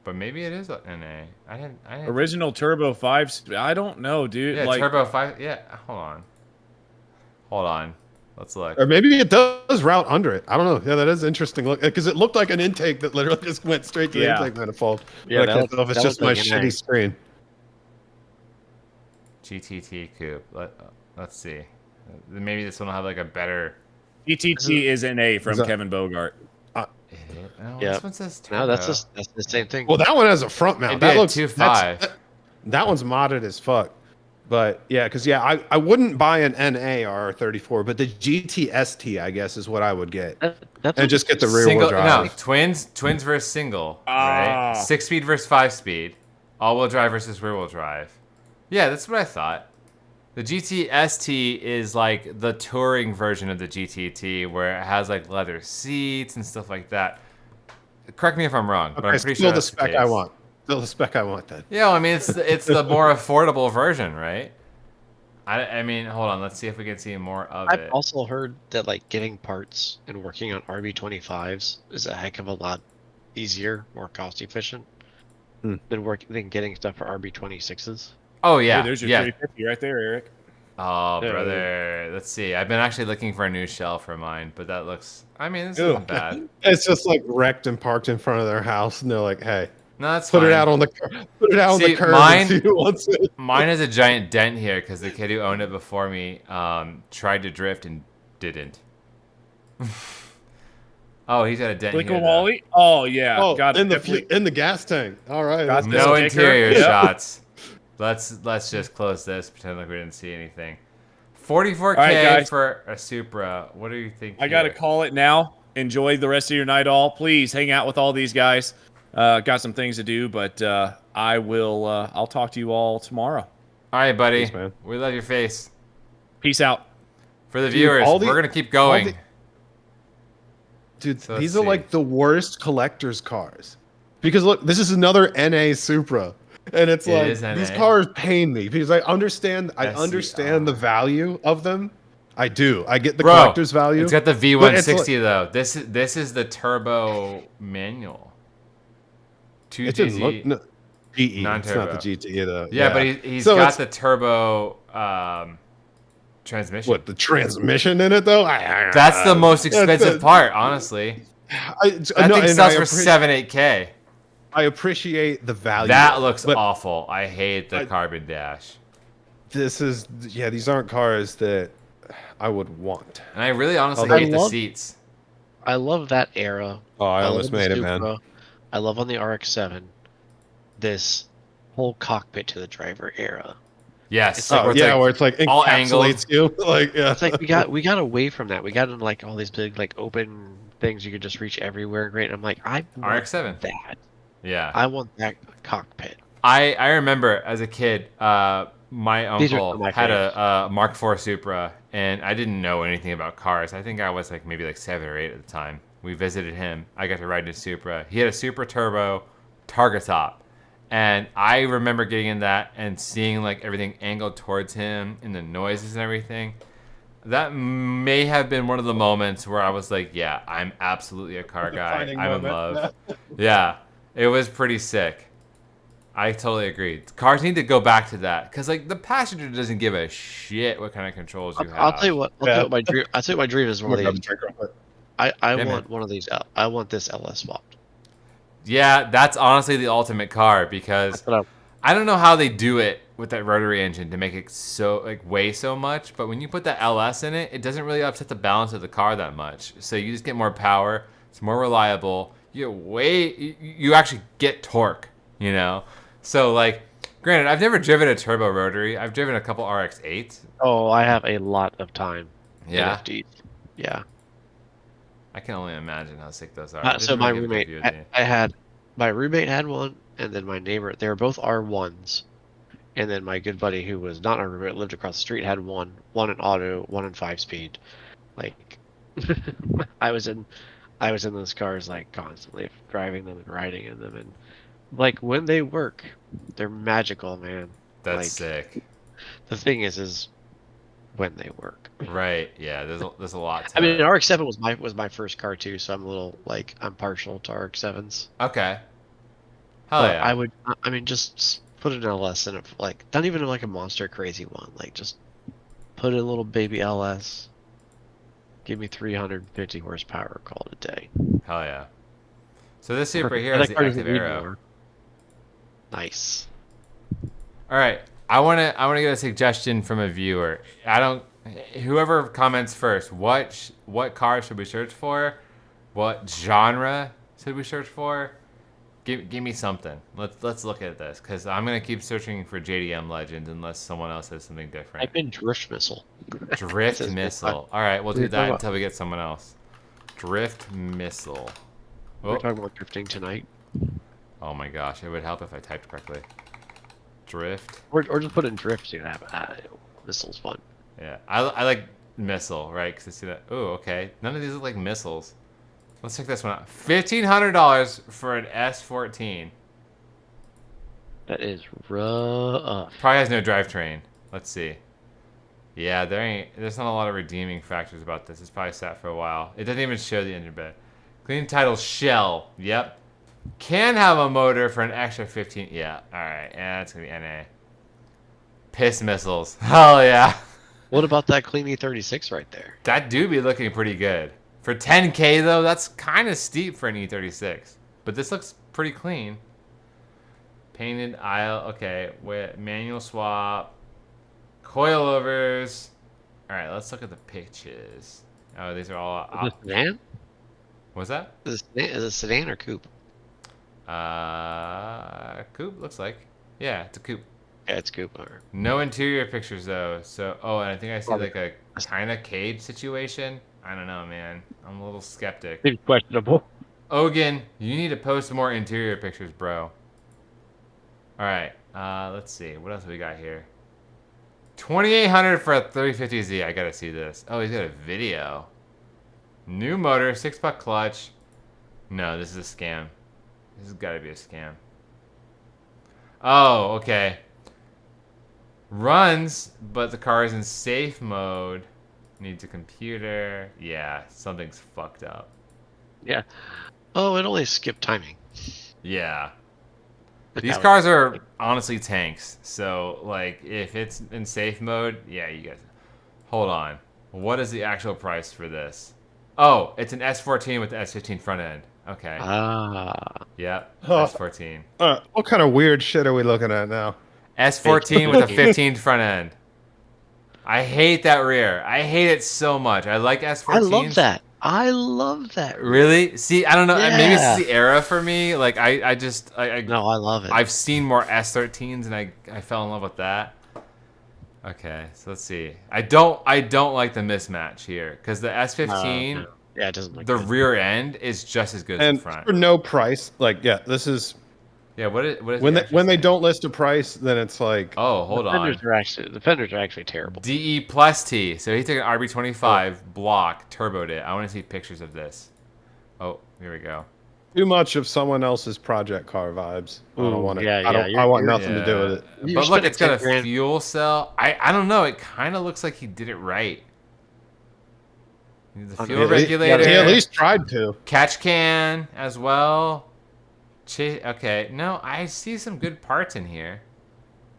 But maybe it is NA. I didn't. Original turbo 5. I don't know, dude. Yeah, like, turbo 5. Yeah, hold on. Let's look. Or maybe it does route under it. I don't know. Yeah, that is interesting. Look, because it looked like an intake that literally just went straight to the Yeah. intake manifold. Yeah, But I that can't tell if it's that just my looked like NA. shitty screen. GTT coupe. Let's see. Maybe this one will have like a better. ETT is NA from Is that- Kevin Bogart. No, Yeah. this one says turbo. No, that's the same thing. Well, that one has a front mount. It'd be That a looks 2.5. that one's modded as fuck. But yeah, because I wouldn't buy an NA R34, but the GTST I guess is what I would get, That's and just get the rear Single, wheel drive. no, twins versus single, Ah. right? 6-speed versus 5-speed, all-wheel drive versus rear-wheel drive. Yeah, that's what I thought. The GTST is like the touring version of the GTT, where it has like leather seats and stuff like that. Correct me if I'm wrong, but Okay, I'm pretty still sure the that's spec the I case. want. Still the spec I want then. Yeah, well, I mean it's the more affordable version, right? I mean, hold on, let's see if we can see more of I've it. also heard that like getting parts and working on RB25s is a heck of a lot easier, more cost efficient than getting stuff for RB26s. Oh yeah, Hey, there's your yeah. 350 right there, Eric. Oh, Yeah. brother. Let's see. I've been actually looking for a new shell for mine, but that looks... I mean, this Ew. isn't bad. It's just like wrecked and parked in front of their house, and they're like, "Hey, No, that's put fine. it out on the on See, the curb mine- and see who wants it." Mine has a giant dent here because the kid who owned it before me tried to drift and didn't. Oh, he's got a dent Click here, a though. Wally. Oh yeah, Oh, got in it. in the gas tank. All right. Got that's this. No good. interior Yeah. shots. Let's just close this. Pretend like we didn't see anything. 44K All right, guys. for a Supra. What do you think? I gotta here? call it now. Enjoy the rest of your night, all. Please hang out with all these guys. Got some things to do, but I will. I'll talk to you all tomorrow. All right, buddy. Peace, man. We love your face. Peace out. For the viewers, all the- we're gonna keep going. all Dude, So these let's are like see. the worst collector's cars. Because look, this is another NA Supra. And it's It like is these NA. cars pain me because I understand SCR. the value of them. I do. I get the Bro, collector's value. it's got the but it's like, V160 though. This is the turbo manual. it didn't look 2GZ no, GE. It's not the non-turbo. GT though. Yeah, but he's So got it's, the turbo transmission. what, the transmission in it though? That's the most expensive the- part, honestly. That thing sells for 7-8K. I appreciate the value. That looks but awful. I hate the carbon dash. these aren't cars that I would want. And I really honestly I hate the love- seats. I love that era. Oh, I almost love the made it, man. Supra. I love on the RX-7 this whole cockpit to the driver era. Yes. It's like- Where it's like all angled. encapsulates you. Like, yeah. It's like we got away from that. We got into like all these big like open things you could just reach everywhere. Great. And I'm like, I want RX-7. that. Yeah. I want that cockpit. I remember as a kid, my These are uncle some of my had a Mark IV Supra, and I didn't know anything about cars. I think I was like maybe like 7 or 8 at the time. We visited him. I got to ride in his Supra. He had a Supra Turbo Targa Top, and I remember getting in that and seeing like everything angled towards him and the noises and everything. That may have been one of the moments where I was like, yeah, I'm absolutely a car guy. Defining I'm in moment. love. Yeah, it was pretty sick. I totally agree. Cars need to go back to that because, like, the passenger doesn't give a shit what kind of controls you have. I'll tell you what. I'll tell you what my dream. I'll tell you what my dream is. I'm One of gonna these. grab a drink real quick. I Yeah, man. want one of these. I want this LS swapped. Yeah, that's honestly the ultimate car because That's what I don't know how they do it with that rotary engine to make it so like weigh so much. But when you put that LS in it, it doesn't really upset the balance of the car that much. So you just get more power. It's more reliable. You actually get torque. You know. So like, granted, I've never driven a turbo rotary. I've driven a couple RX-8s. Oh, I have a lot of time. in Yeah. FD. Yeah. I can only imagine how sick those are. So It doesn't my really give a roommate, view of me. I had my roommate had one, and then my neighbor. They were both R1s, and then my good buddy, who was not a roommate, lived across the street, had one in auto, one in 5-speed. Like, I was in those cars like constantly driving them and riding in them, and like when they work, they're magical, man. That's like, sick. The thing is when they work. Right. Yeah. There's a lot. To I mean, it. RX-7 was my first car too, so I'm a little like I'm partial to RX-7s. Okay. Hell But yeah. I mean, just put an LS in it, like not even like a monster crazy one, like just put a little baby LS. Give me 350 horsepower, call it a day. Hell yeah. So this Supra here And is that the car doesn't active need arrow. more. Nice. All right. I wanna get a suggestion from a viewer. Whoever comments first. What car should we search for? What genre should we search for? Give me something. Let's look at this because I'm gonna keep searching for JDM Legends unless someone else has something different. Type in drift missile. Drift Says missile. All right, we'll do We're talking that about- until we get someone else. Drift missile. We're Oh, talking about drifting tonight, oh my gosh, it would help if I typed correctly. Drift. or just put in drift. You have missiles fun. Yeah, I like missile, right? Because I see that. Oh, okay. None of these look like missiles. Let's check this one out. $1,500 for an S14. That is rough. Probably has no drivetrain. Let's see. Yeah, there's not a lot of redeeming factors about this. It's probably sat for a while. It doesn't even show the engine bed. Clean title shell. Yep. Can have a motor for an extra 15. Yeah. All right. Yeah, that's gonna be NA. Piss missiles. Hell yeah. What about that clean E36 right there? That do be looking pretty good. For 10K though, that's kind of steep for an E36. But this looks pretty clean. Painted aisle. Okay. With manual swap. Coilovers. All right. Let's look at the pictures. Oh, these are all. Is it a sedan? What's that? Is it a sedan or coupe? Coupe looks like. Yeah, it's a coupe. Yeah, it's coupe. Or... No interior pictures though. So, and I think I see like a kind of cage situation. I don't know, man. I'm a little skeptic. Seems questionable. Ogan, you need to post more interior pictures, bro. All right. Let's see. What else we got here? 2,800 for a 350Z. I gotta see this. Oh, he's got a video. New motor, $6 clutch. No, this is a scam. This has got to be a scam. Oh, okay. Runs, but the car is in safe mode. Needs a computer. Yeah, something's fucked up. Yeah. Oh, it only skipped timing. Yeah. These cars are honestly tanks. So, like, if it's in safe mode, yeah, you guys. Hold on. What is the actual price for this? Oh, it's an S14 with the S15 front end. Okay. Yep. S14. What kind of weird shit are we looking at now? S14 with a 15 front end. I hate that rear. I hate it so much. I like S14s. I love that. Really? See, I don't know. Yeah. Maybe it's the era for me. Like, I No, I love it. I've seen more S13s, and I fell in love with that. Okay, so let's see. I don't like the mismatch here because the S15, no. Yeah, it doesn't look the good. rear end is just as good as And the front. for no price, like this is Yeah, what is when the they actual saying? don't list a price, then it's like Oh, hold on. The fenders are actually terrible. DE plus T. So he took an RB25 block, turboed it. I want to see pictures of this. Oh, here we go. too much of someone else's project car vibes. I don't Ooh, want it. yeah, I yeah, want you're- nothing to do with it. You're But look, spending it's got a 10 grand. fuel cell. I don't know. It kind of looks like he did it right. The fuel regulator. He at least tried to. Catch can as well. Okay, no, I see some good parts in here.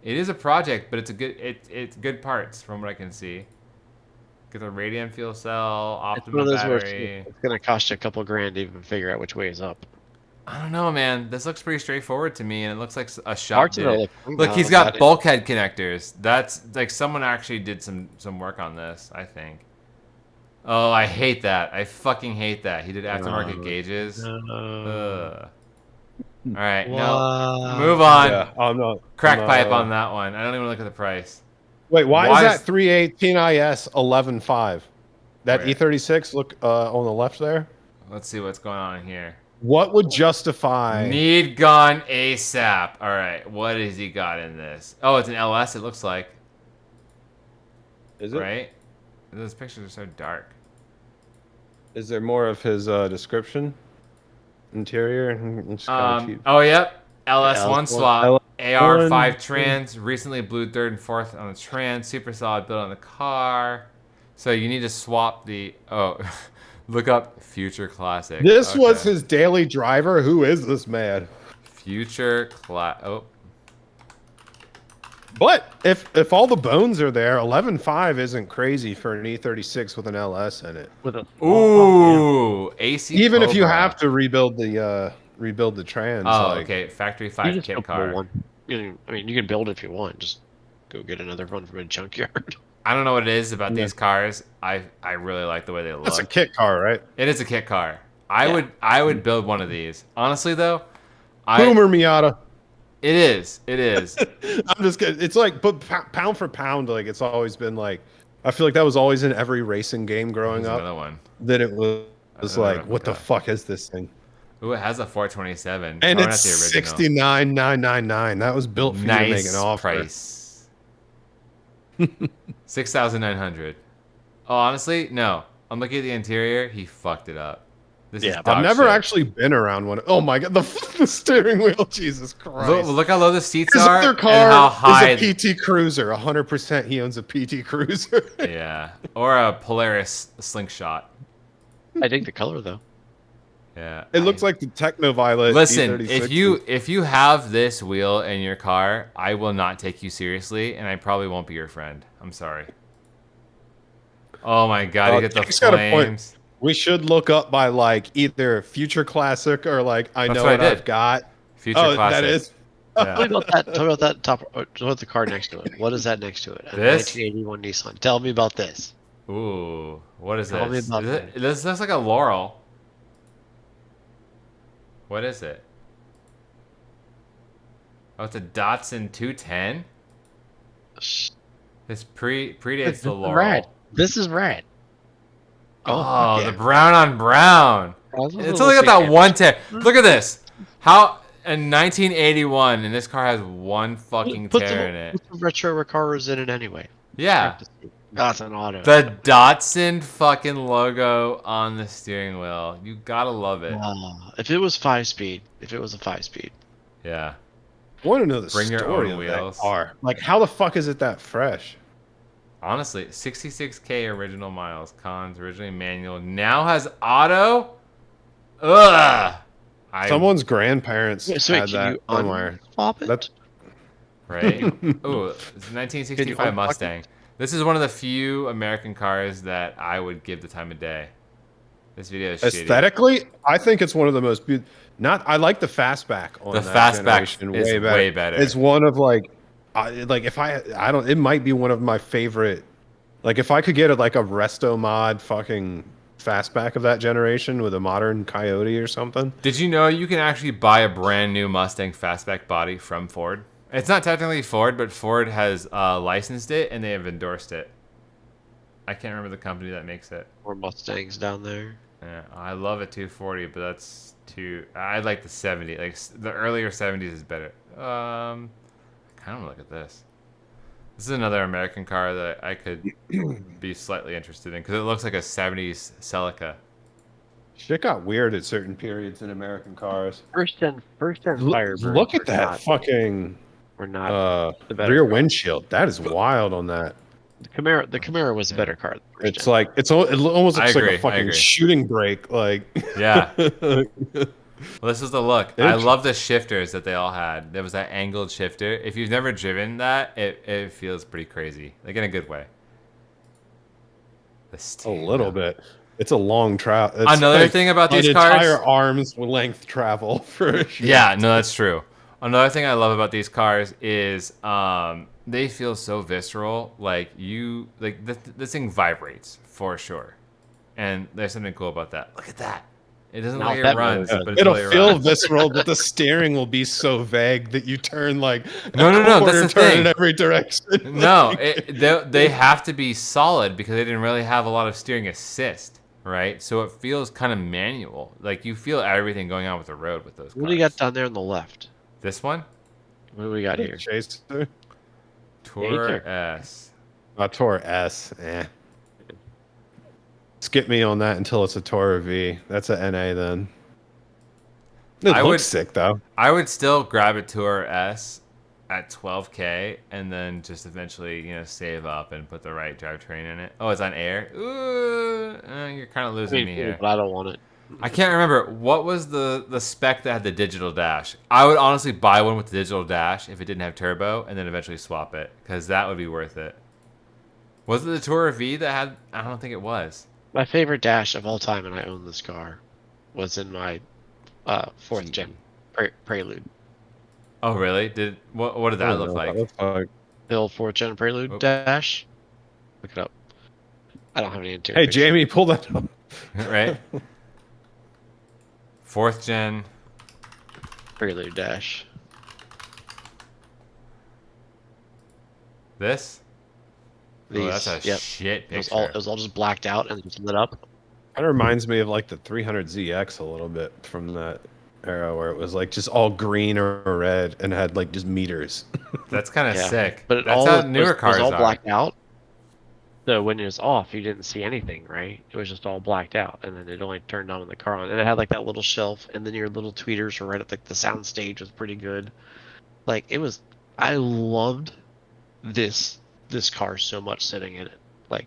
It is a project, but it's good parts from what I can see. Get the radium fuel cell, It's one optimal of those where battery. it's going to cost you a couple grand to even figure out which way is up. I don't know, man. This looks pretty straightforward to me, and it looks like a shop Parts did of it it. look Look, he's about got it. bulkhead connectors. That's like someone actually did some work on this, I think. Oh, I hate that. I fucking hate that. He did aftermarket gauges. Ugh. All right, no, move on. Yeah, I'm not. Crack I'm not, pipe on that one. I don't even look at the price. Wait, why Why is is- that 318 IS 11.5? That Where? E36 look on the left there. Let's see what's going on here. What would justify? Need gone ASAP. All right, what has he got in this? Oh, it's an LS. It looks like, Is it? right? Those pictures are so dark. Is there more of his description? Interior. It's kinda cheap. Oh, yep. LS1 LS1. swap. AR5 LS1. trans. Recently blew third and fourth on the trans. Super solid build on the car. So you need to swap the. Oh, look up Future Classic. This was Okay. his daily driver. Who is this man? Future Class. Oh, But if all the bones are there, 11.5 isn't crazy for an E36 with an LS in it. With a ooh, AC. Even if you Cobra. have to rebuild the trans. Oh, like, okay. Factory You 5 just kit go pull car. one. I mean, you can build it if you want. Just go get another one from a junkyard. I don't know what it is about these cars. I really like the way they look. That's a kit car, right? It is a kit car. I Yeah. would build one of these. Honestly though, Boomer Miata. It is. I'm just kidding. It's like, but pound for pound, like it's always been like. I feel like that was always in every racing game growing Here's up. another one. That it was Another like, what the replica. fuck is this thing? Ooh, it has a 427. And Oh, it's not the original. $69,999. That was built for you to make Nice an offer. price. 6,900. Oh, honestly, no. I'm looking at the interior. He fucked it up. This is Yeah, dog I've never shit. actually been around one. Oh my god, the steering wheel, Jesus Christ! Look how low the seats His are other and how car high. is a PT Cruiser. 100%, he owns a PT Cruiser. Yeah, or a Polaris slingshot. I dig the color though. Yeah, It looks like the Techno Violet. Listen, E36. if you have this wheel in your car, I will not take you seriously, and I probably won't be your friend. I'm sorry. Oh my god, you get the Jake's got a point. flames. We should look up by like either Future Classic or like I That's know what I what I've did. got. Future Oh, classic. that is. Tell Yeah. me about that. Tell me about that top. Tell me about the car next to it. What is that next to it? A This? 1981 Nissan. Tell me about this. Ooh, what is Tell me this? about This looks like a Laurel. What is it? Oh, it's a Datsun 210. This predates the Laurel. Rad. This is rad. Oh, yeah. the brown on brown. Oh, this is It's a only got little that thick. one tear. Look at this. How in 1981, and this car has one fucking Put tear the, in it. put the retro recars in it anyway. Yeah, That's an auto. The Datsun fucking logo on the steering wheel. You gotta love it. If it was 5-speed, if it was a 5-speed. Yeah. I want to know the Bring your story own of wheels. that car. Like, how the fuck is it that fresh? Honestly, 66K original miles. Cons, originally manual. Now has auto? Ugh! Someone's grandparents So wait, had can that you somewhere. unswap it? That's Right? Ooh, it's a 1965 Mustang. This is one of the few American cars that I would give the time of day. This video is shitty. aesthetically, I think it's one of the most beautiful. I like the fastback on The that fastback generation is way better. It's one of like if I don't, it might be one of my favorite. Like if I could get a resto mod fucking fastback of that generation with a modern Coyote or something. Did you know you can actually buy a brand new Mustang fastback body from Ford? It's not technically Ford, but Ford has licensed it and they have endorsed it. I can't remember the company that makes it. More Mustangs down there. Yeah, I love a 240, but that's too. I like the 70. Like the earlier 70s is better. I kind of look at this. This is another American car that I could be slightly interested in because it looks like a 70s Celica. Shit got weird at certain periods in American cars. First gen Firebirds. Look at that fucking We're not the better rear car. windshield. That is wild on that. The Camaro was a better car. Than the first It's gen. like it almost looks like agree, a I fucking agree. shooting brake. Like Yeah. Well, this is the look. I It's- love the shifters that they all had. There was that angled shifter. If you've never driven that, it feels pretty crazy, like in a good way. The a steering little wheel. bit. It's a long travel. Another thing about these cars- entire arms length travel for a shift. Yeah, no, that's true. Another thing I love about these cars is they feel so visceral. Like this thing vibrates for sure, and there's something cool about that. Look at that. It doesn't Now look like that it runs, Yeah, but it's it'll really feel runs. visceral, but the steering will be so vague that you turn like No, a that's quarter the turn thing. in every direction. No, they have to be solid because they didn't really have a lot of steering assist, right? So it feels kind of manual. Like you feel everything going on with the road with those cars. What do you got down there on the left? This one? What do we got here? Chaser. Tour Gator. S. Tour S. Skip me on that until it's a Tour V. That's a NA then. It I looks would- sick though. I would still grab a Tour S at 12K and then just eventually, save up and put the right drivetrain in it. Oh, it's on air? Ooh, you're kind of losing me here. But I don't want it. I can't remember. What was the spec that had the digital dash? I would honestly buy one with the digital dash if it didn't have turbo and then eventually swap it because that would be worth it. Was it the Tourer V that had... I don't think it was. My favorite dash of all time, and I own this car, was in my 4th gen Prelude. Oh, really? What did that look like? The old 4th gen Prelude Oh. dash. Look it up. I don't have any interior. Hey pictures. Jamie, pull that up. Right? 4th gen. Prelude dash. This? These, Oh, that's a yep. shit It was, picture. it was all just blacked out and just lit up. Kind of reminds me of like the 300ZX a little bit from that era where it was like just all green or red and had like just meters. That's kind of Yeah. sick. But it That's all how was, newer was cars all are. blacked out. So when it was off, you didn't see anything, right? It was just all blacked out, and then it only turned on when the car on. And it had like that little shelf, and then your little tweeters were right up. Like the sound stage was pretty good. Like it was, I loved this car so much sitting in it. Like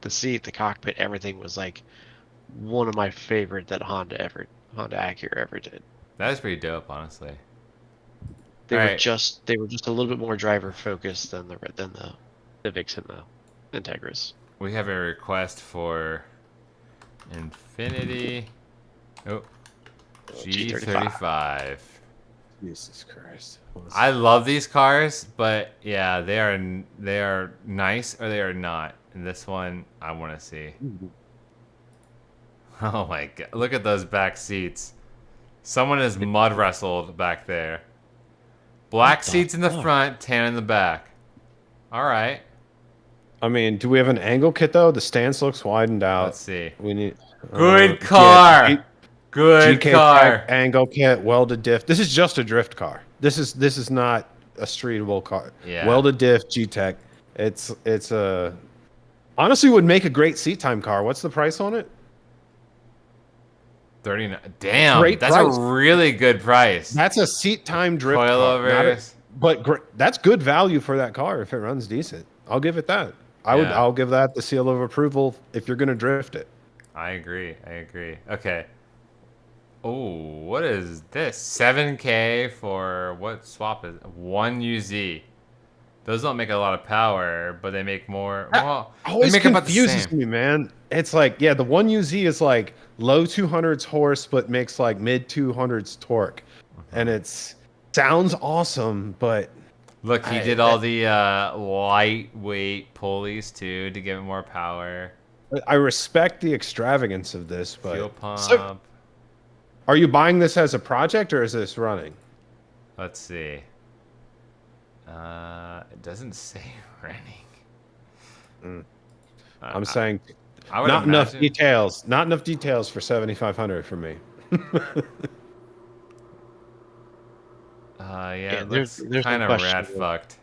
the seat, the cockpit, everything was like one of my favorite that Honda Acura ever did. That is pretty dope, honestly. They Alright. were just a little bit more driver focused than the Civics and the Integras. We have a request for Infinity. Oh, G35. Jesus Christ. I love these cars, but yeah, they are nice or they are not. And this one, I want to see. Oh my god! Look at those back seats. Someone is mud wrestled back there. Black seats in the front, tan in the back. All right. I mean, do we have an angle kit though? The stance looks widened out. Let's see. We need Good car. yeah, Good GK car. angle kit, welded diff. This is just a drift car. This is not a streetable car. Yeah. Welded diff, G-Tech. It's a Honestly, would make a great seat time car. What's the price on it? 39. Damn, Great that's price. a really good price. That's a seat time drift car. Coilovers. That's good value for that car if it runs decent. I'll give it that. I'll give that the seal of approval if you're gonna drift it. I agree. Okay. Oh, what is this? 7K for what swap is 1 UZ? Those don't make a lot of power, but they make more. Well, Always they make about the confuses same. me, man. It's like, the 1 UZ is like low 200s horse, but makes like mid 200s torque, and it's sounds awesome, but Look, he did all the lightweight pulleys too to give it more power. I respect the extravagance of this. But Fuel pump. So, are you buying this as a project or is this running? Let's see. It doesn't say running. I'm saying I would not enough imagine- details. Not enough details for 7,500 for me. Yeah, there's that's no kind of question. rad fucked.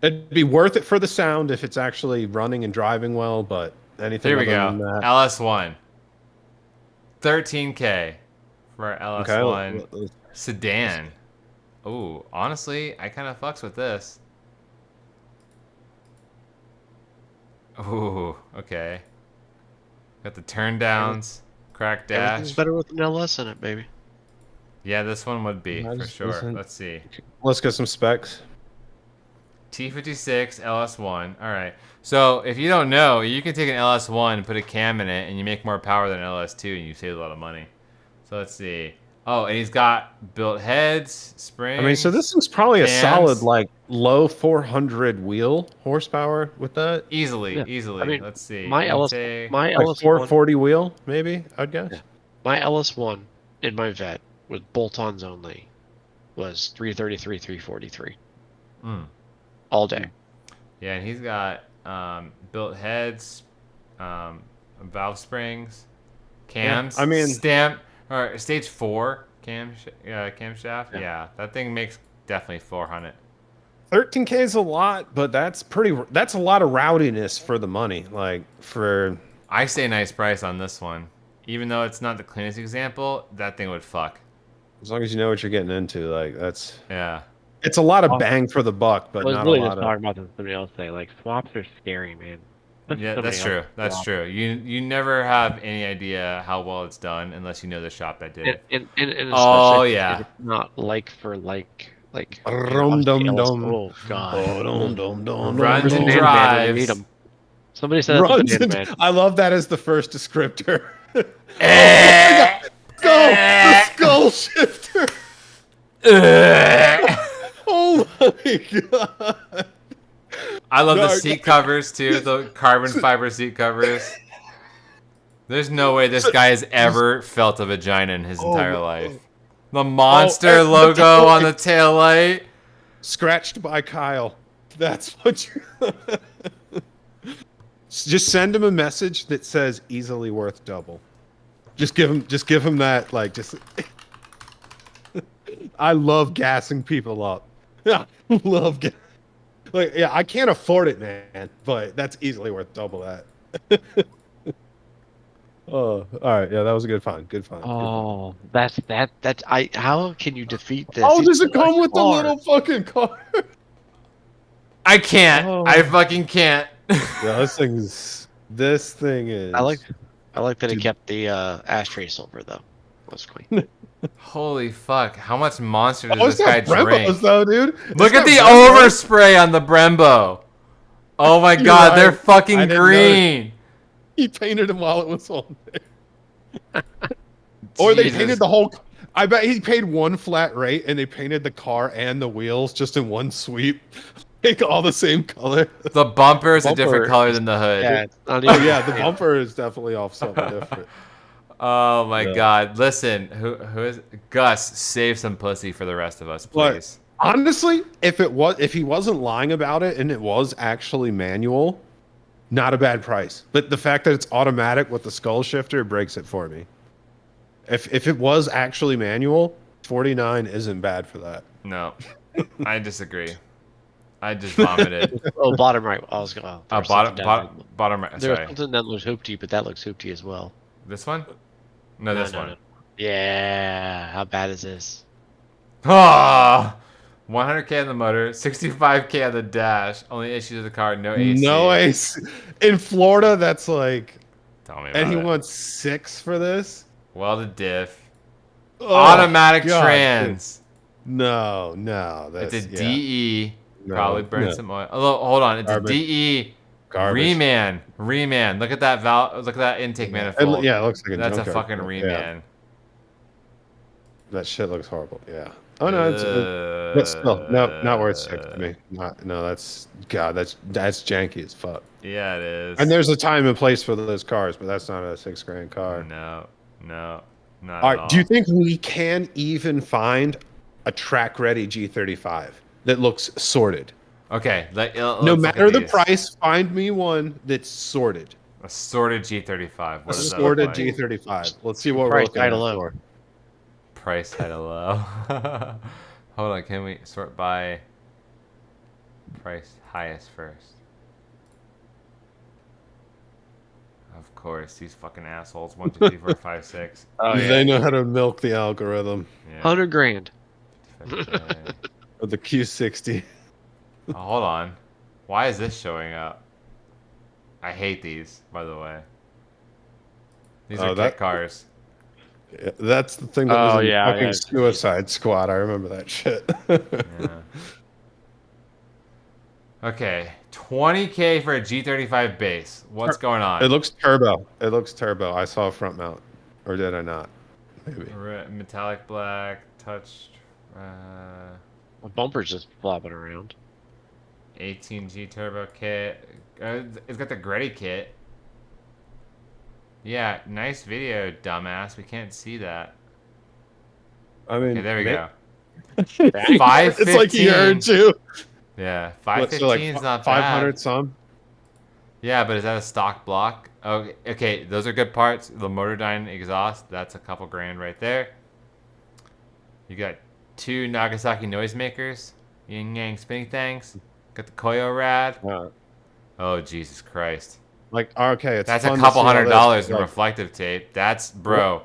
It'd be worth it for the sound if it's actually running and driving well, but anything Here we other go. than that. LS1. 13K for LS1 Okay. sedan. Ooh, honestly, I kind of fucks with this. Ooh, okay. Got the turn downs, crack Everything's dash. better with an LS in it, baby. Yeah, this one would be I for just sure. wasn't- Let's see. Let's get some specs. T56 LS1. All right. So if you don't know, you can take an LS1 and put a cam in it, and you make more power than an LS2, and you save a lot of money. So let's see. Oh, and he's got built heads, springs. I mean, so this is probably a fans. solid like low 400 wheel horsepower with that. Easily. I mean, Let's see. my LS, Intake. my Like LS1, 440 wheel, maybe, I'd guess. my LS1 in my vet with bolt-ons only was 333, 343 Mm. all day. Yeah, and he's got built heads, valve springs, cams. I mean- stamp or stage 4 camshaft. Yeah, that thing makes definitely 400. 13K is a lot, but that's a lot of rowdiness for the money. Like for I say nice price on this one, even though it's not the cleanest example. That thing would fuck. as long as you know what you're getting into, like Yeah. it's a lot of bang for the buck, but I was not really a just lot of. talking about this. Somebody else say like swaps are scary, man. Yeah, Somebody that's else true. That's swap. true. You never have any idea how well it's done unless you know the shop that did it. And Oh, especially yeah. if it's not like for like Rum dum dum. Oh god. Oh, dum, dum, dum, Runs dum, and dum. Man, when you need drives. 'em. Somebody said that's Runs a and- man. I love that as the first descriptor. The skull shifter. Oh my god. I love the No, seat covers too, the carbon fiber seat covers. There's no way this guy has ever felt a vagina in his entire life. The monster and the logo tail on the light. tail light. Scratched by Kyle. That's what you. Just send him a message that says easily worth double. Just give him that like just. I love gassing people up. Yeah, love gas. Like yeah, I can't afford it, man, but that's easily worth double that. Oh, all right, yeah, that was a good find. Good find. Oh, that's how can you defeat this? Oh, He's does it got a come with the car. little fucking car? I can't. Oh. I fucking can't. Yeah, this thing is. I like that it Dude. kept the ashtray silver though. That's clean. Holy fuck! How much monster does Oh, it's this guy got Brembos drink? though, dude. Look It's at got the Brembos. overspray on the Brembo. Oh my You're god, right. they're I fucking didn't green. He painted them while it was on there. Or they Jesus. painted the whole. I bet he paid one flat rate and they painted the car and the wheels just in one sweep. Like all the same color. The bumper is a different Bumper color than the hood. Yeah, it's not Oh even. yeah, the bumper is definitely off something different. Oh my Yeah. god. Listen, who is Gus, save some pussy for the rest of us, What? please. Honestly, if he wasn't lying about it and it was actually manual, not a bad price. But the fact that it's automatic with the skull shifter breaks it for me. If it was actually manual, 49 isn't bad for that. No. I disagree. I just vomited. Oh, bottom right. I was going. Oh, bottom right. There's Sorry. something that looks hoopty, but that looks hoopty as well. This one? No, this one. No. Yeah. How bad is this? Ah, 100K on the motor, 65K on the dash. Only issues with the car, no AC. No AC. In Florida, that's like, Tell me about and he it. wants 6 for this. Welded diff. Oh, Automatic God, trans. dude. No, that's It's a yeah. DE. No, Probably burn no. some oil. Oh, hold on. It's Garbage. a DE. Garbage. Reman. Look at that valve. Look at that intake manifold. Yeah, it looks like a That's a junkyard. fucking Yeah. reman. That shit looks horrible. Yeah. Oh no, that's still not worth 6 to me. That's janky as fuck. Yeah, it is. And there's a time and place for those cars, but that's not a $6,000 car. No, not All at right. all. Do you think we can even find a track-ready G35 that looks sorted? Okay, No let's look matter at the these. price, find me one that's sorted. A sorted G35. What A does that look sorted like? G35. Let's see what we're Price looking at tag alone. for. Price high to low. Hold on, can we sort by price highest first? Of course, these fucking assholes. 1, 2, 3, 4, 5, 6. Oh They know how to milk the algorithm Yeah. 100 grand. 55K. of the Q60. Oh, hold on. Why is this showing up? I hate these, by the way. These are that- kit cars. Yeah, that's the thing that Oh, was in yeah, fucking yeah. Suicide Squad. I remember that shit. Yeah. Okay, 20K for a G35 base. What's going on? It looks turbo. I saw a front mount. Or did I not? Maybe. Metallic black, touched, The bumper's just flopping around. 18G turbo kit. It's got the Gretty kit. Yeah, nice video, dumbass. We can't see that. I mean, Okay, there we go. 515. 515. It's like you heard too. Yeah, What, 515 is not 500 bad. some. Yeah, but is that a stock block? Okay, those are good parts. The Motordyne exhaust, that's a couple grand right there. You got 2 Nagasaki noisemakers. Yin Yang spinning things. Got the Koyo Rad. Oh, Jesus Christ. Like, okay, it's That's a fun to couple see all this, $100 in like, reflective tape. That's, bro.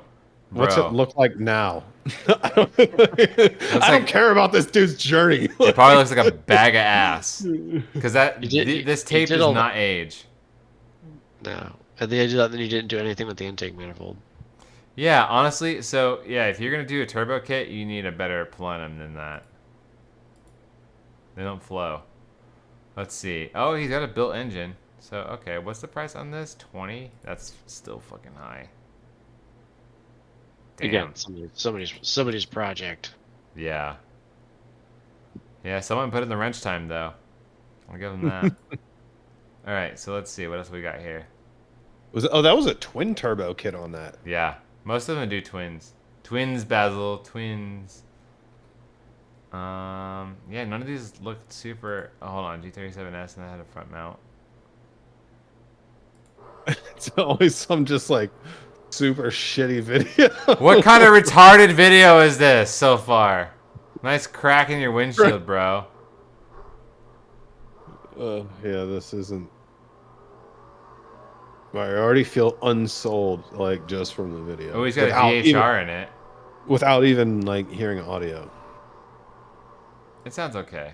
What's Bro. it look like now? I don't care about this dude's journey. It probably looks like a bag of ass. Because You this tape did does all not age. No. At the edge of that, then you didn't do anything with the intake manifold. Yeah, honestly, so yeah, if you're gonna do a turbo kit, you need a better plenum than that. They don't flow. Let's see. Oh, he's got a built engine. So okay, what's the price on this? 20? That's still fucking high. Damn. Again, somebody's project. Yeah. Yeah, someone put in the wrench time though. I'll give them that. All right, so let's see what else we got here. That was a twin turbo kit on that. Yeah, most of them do twins. Twins, Basil, twins. Yeah, none of these looked super. Oh, hold on, G37S, and that had a front mount. It's always some just like super shitty video. What kind of retarded video is this so far? Nice crack in your windshield, bro. Yeah, this isn't. I already feel unsold, like just from the video. Oh, he's got a VHR in it. Without even like hearing audio. It sounds okay.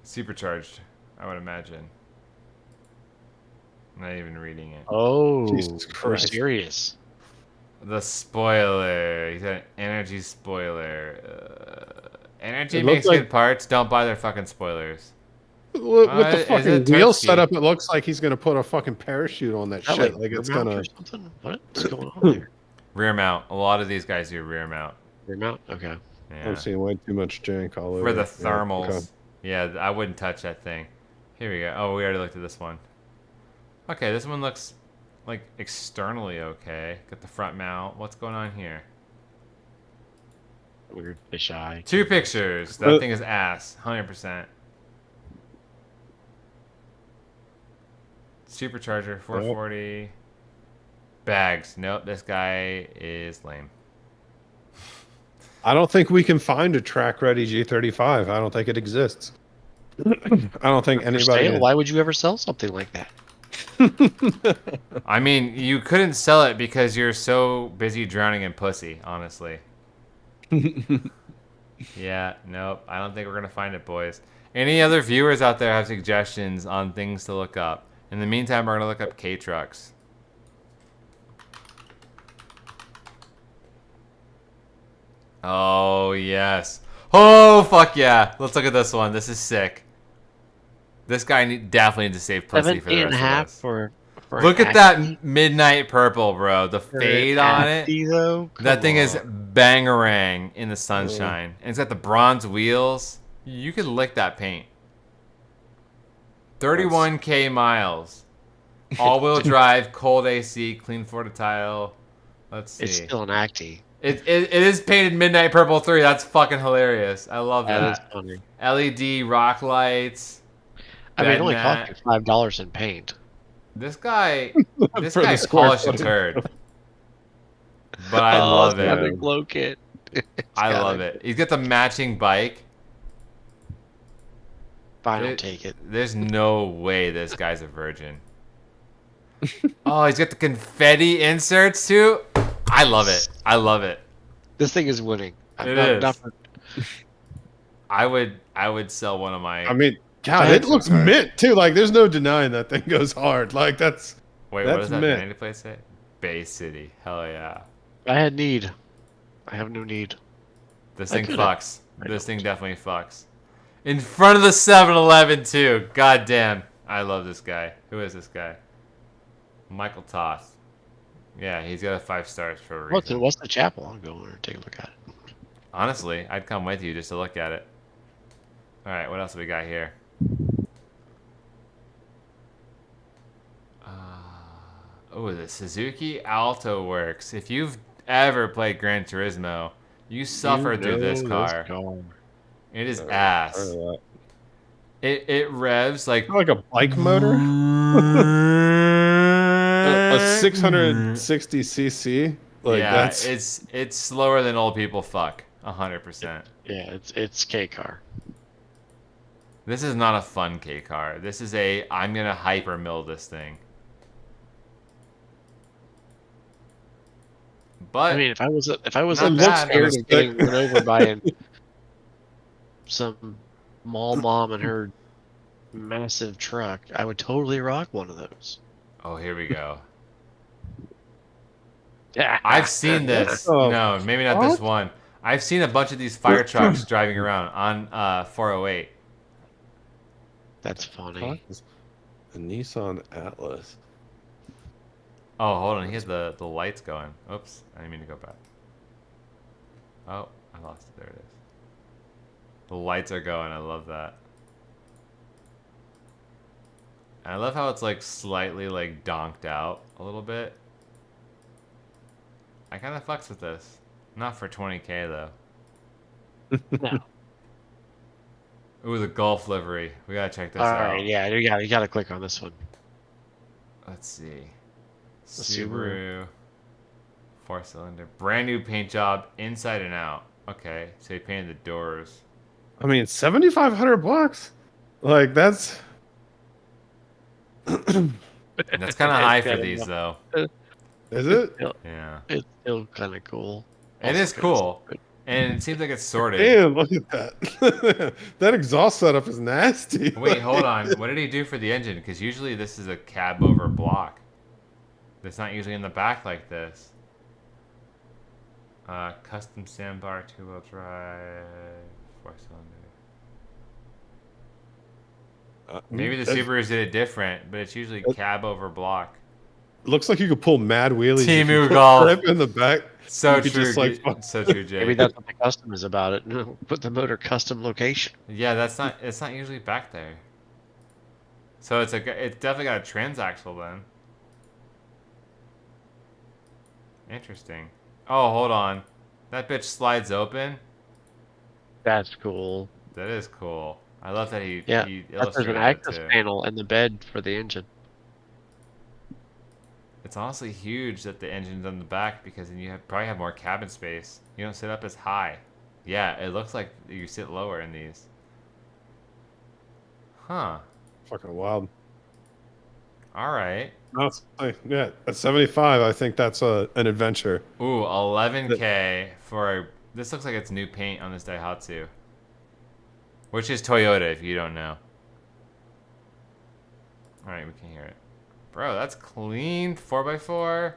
Supercharged, I would imagine. Not even reading it. Oh, Jesus we're Christ. serious. The spoiler. He's got an energy spoiler. Energy It looks makes like- good parts. Don't buy their fucking spoilers. With the is fucking it wheel Turkey? setup, it looks like he's gonna put a fucking parachute on that Is that shit. Like it's rear mount gonna. or something? What's going on there? Rear mount. A lot of these guys do rear mount. Rear mount? Okay. Yeah. I'm seeing way too much jank all over. For the Yeah, thermals. okay. Yeah, I wouldn't touch that thing. Here we go. Oh, we already looked at this one. Okay, this one looks like externally okay. Got the front mount. What's going on here? Weird fisheye. 2 pictures. That thing is ass. 100%. Supercharger, 440. Bags. Nope, this guy is lame. I don't think we can find a track ready G35. I don't think it exists. I don't think For anybody. sale? Why would you ever sell something like that? I mean, you couldn't sell it because you're so busy drowning in pussy, honestly. Yeah, nope. I don't think we're going to find it, boys. Any other viewers out there have suggestions on things to look up? In the meantime, we're going to look up K-Trucks. Oh, yes. Oh, fuck yeah. Let's look at this one. This is sick. This guy definitely needs to save pussy for the rest of us. for Look an at that Acme? midnight purple, bro. The For an fade on it. Acme, though? That thing Come is on. bangarang in the sunshine. And it's got the bronze wheels. You could lick that paint. 31K miles. All-wheel drive, cold AC, clean Florida tile. Let's see. It's still an Acme. It is painted midnight purple 3. That's fucking hilarious. I love That is that. funny. LED rock lights. I mean, it only Bed cost mat. you $5 in paint. This guy For the square polished a footage. turd. But I love It's got it. the glow kit. I love it. He's got the matching bike. Fine, It- I'll take it. There's no way this guy's a virgin. Oh, he's got the confetti inserts too. I love it. I love it. This thing is winning. It Not- is. not for- I would sell one of my. I mean, God, it looks mint too. Like, there's no denying that thing goes hard. Like, that's Wait, that's what does that mint. vanity plate say? Bay City. Hell yeah. I had need. I have no need. This I thing could've. fucks. I This don't. thing definitely fucks. In front of the 7-Eleven too. God damn. I love this guy. Who is this guy? Michael Toth. Yeah, he's got a 5 stars for a reason. What's the chapel? I'll go over and take a look at it. Honestly, I'd come with you just to look at it. All right, what else do we got here? Oh, the Suzuki Alto works. If you've ever played Gran Turismo, you suffered through this car. It is ass. It revs like like a bike motor. A 660 cc. Like, yeah, that's it's slower than old people fuck. 100%. Yeah, it's K car. This is not a fun K car. This is a I'm gonna hyper mill this thing. But I mean, if I was Not scared bad. of getting run over by some mall mom and her massive truck, I would totally rock one of those. oh, here we go. Yeah, I've seen this. Oh, No, maybe not this one. I've seen a bunch of these fire trucks driving around on 408. That's funny. a Nissan Atlas. Oh, hold on. He has the lights going. Oops. I didn't mean to go back. Oh, I lost it. There it is. The lights are going. I love that. And I love how it's like slightly like donked out a little bit. I kind of fucks with this. Not for 20K though. No. Ooh, the Golf livery. We gotta check this All out. right, yeah, you gotta click on this one. Let's see. The Subaru. 4-cylinder. Brand new paint job inside and out. Okay, so he painted the doors. I mean, $7,500. Like, that's And that's kind of high for kinda these though. is it? Yeah. It's still kind of cool. It Also is kinda cool. stupid. And it seems like it's sorted. Damn, look at that. That exhaust setup is nasty. Wait, hold on. What did he do for the engine? Because usually this is a cab over block. It's not usually in the back like this. Custom sandbar, 2-wheel drive, 4-cylinder. Maybe the Subarus did it different, but it's usually cab over block. Looks like you could pull mad wheelies. if you Timu put Golf. grip in the back. So You could true, just, like, so true, Jay. Maybe that's what the custom is about. It. No, put the motor custom location. Yeah, it's not usually back there. So it's definitely got a transaxle then. Interesting. Oh, hold on. That bitch slides open. That's cool. That is cool. I love that he Yeah, he there's illustrated an it access too. panel in the bed for the engine. It's honestly huge that the engine's on the back because then you probably have more cabin space. You don't sit up as high. Yeah, it looks like you sit lower in these. Huh. Fucking wild. All right. No, it's like, yeah, at 75, I think that's an adventure. Ooh, 11K for this looks like it's new paint on this Daihatsu. Which is Toyota, if you don't know. All right, we can hear it. Bro, that's clean 4x4.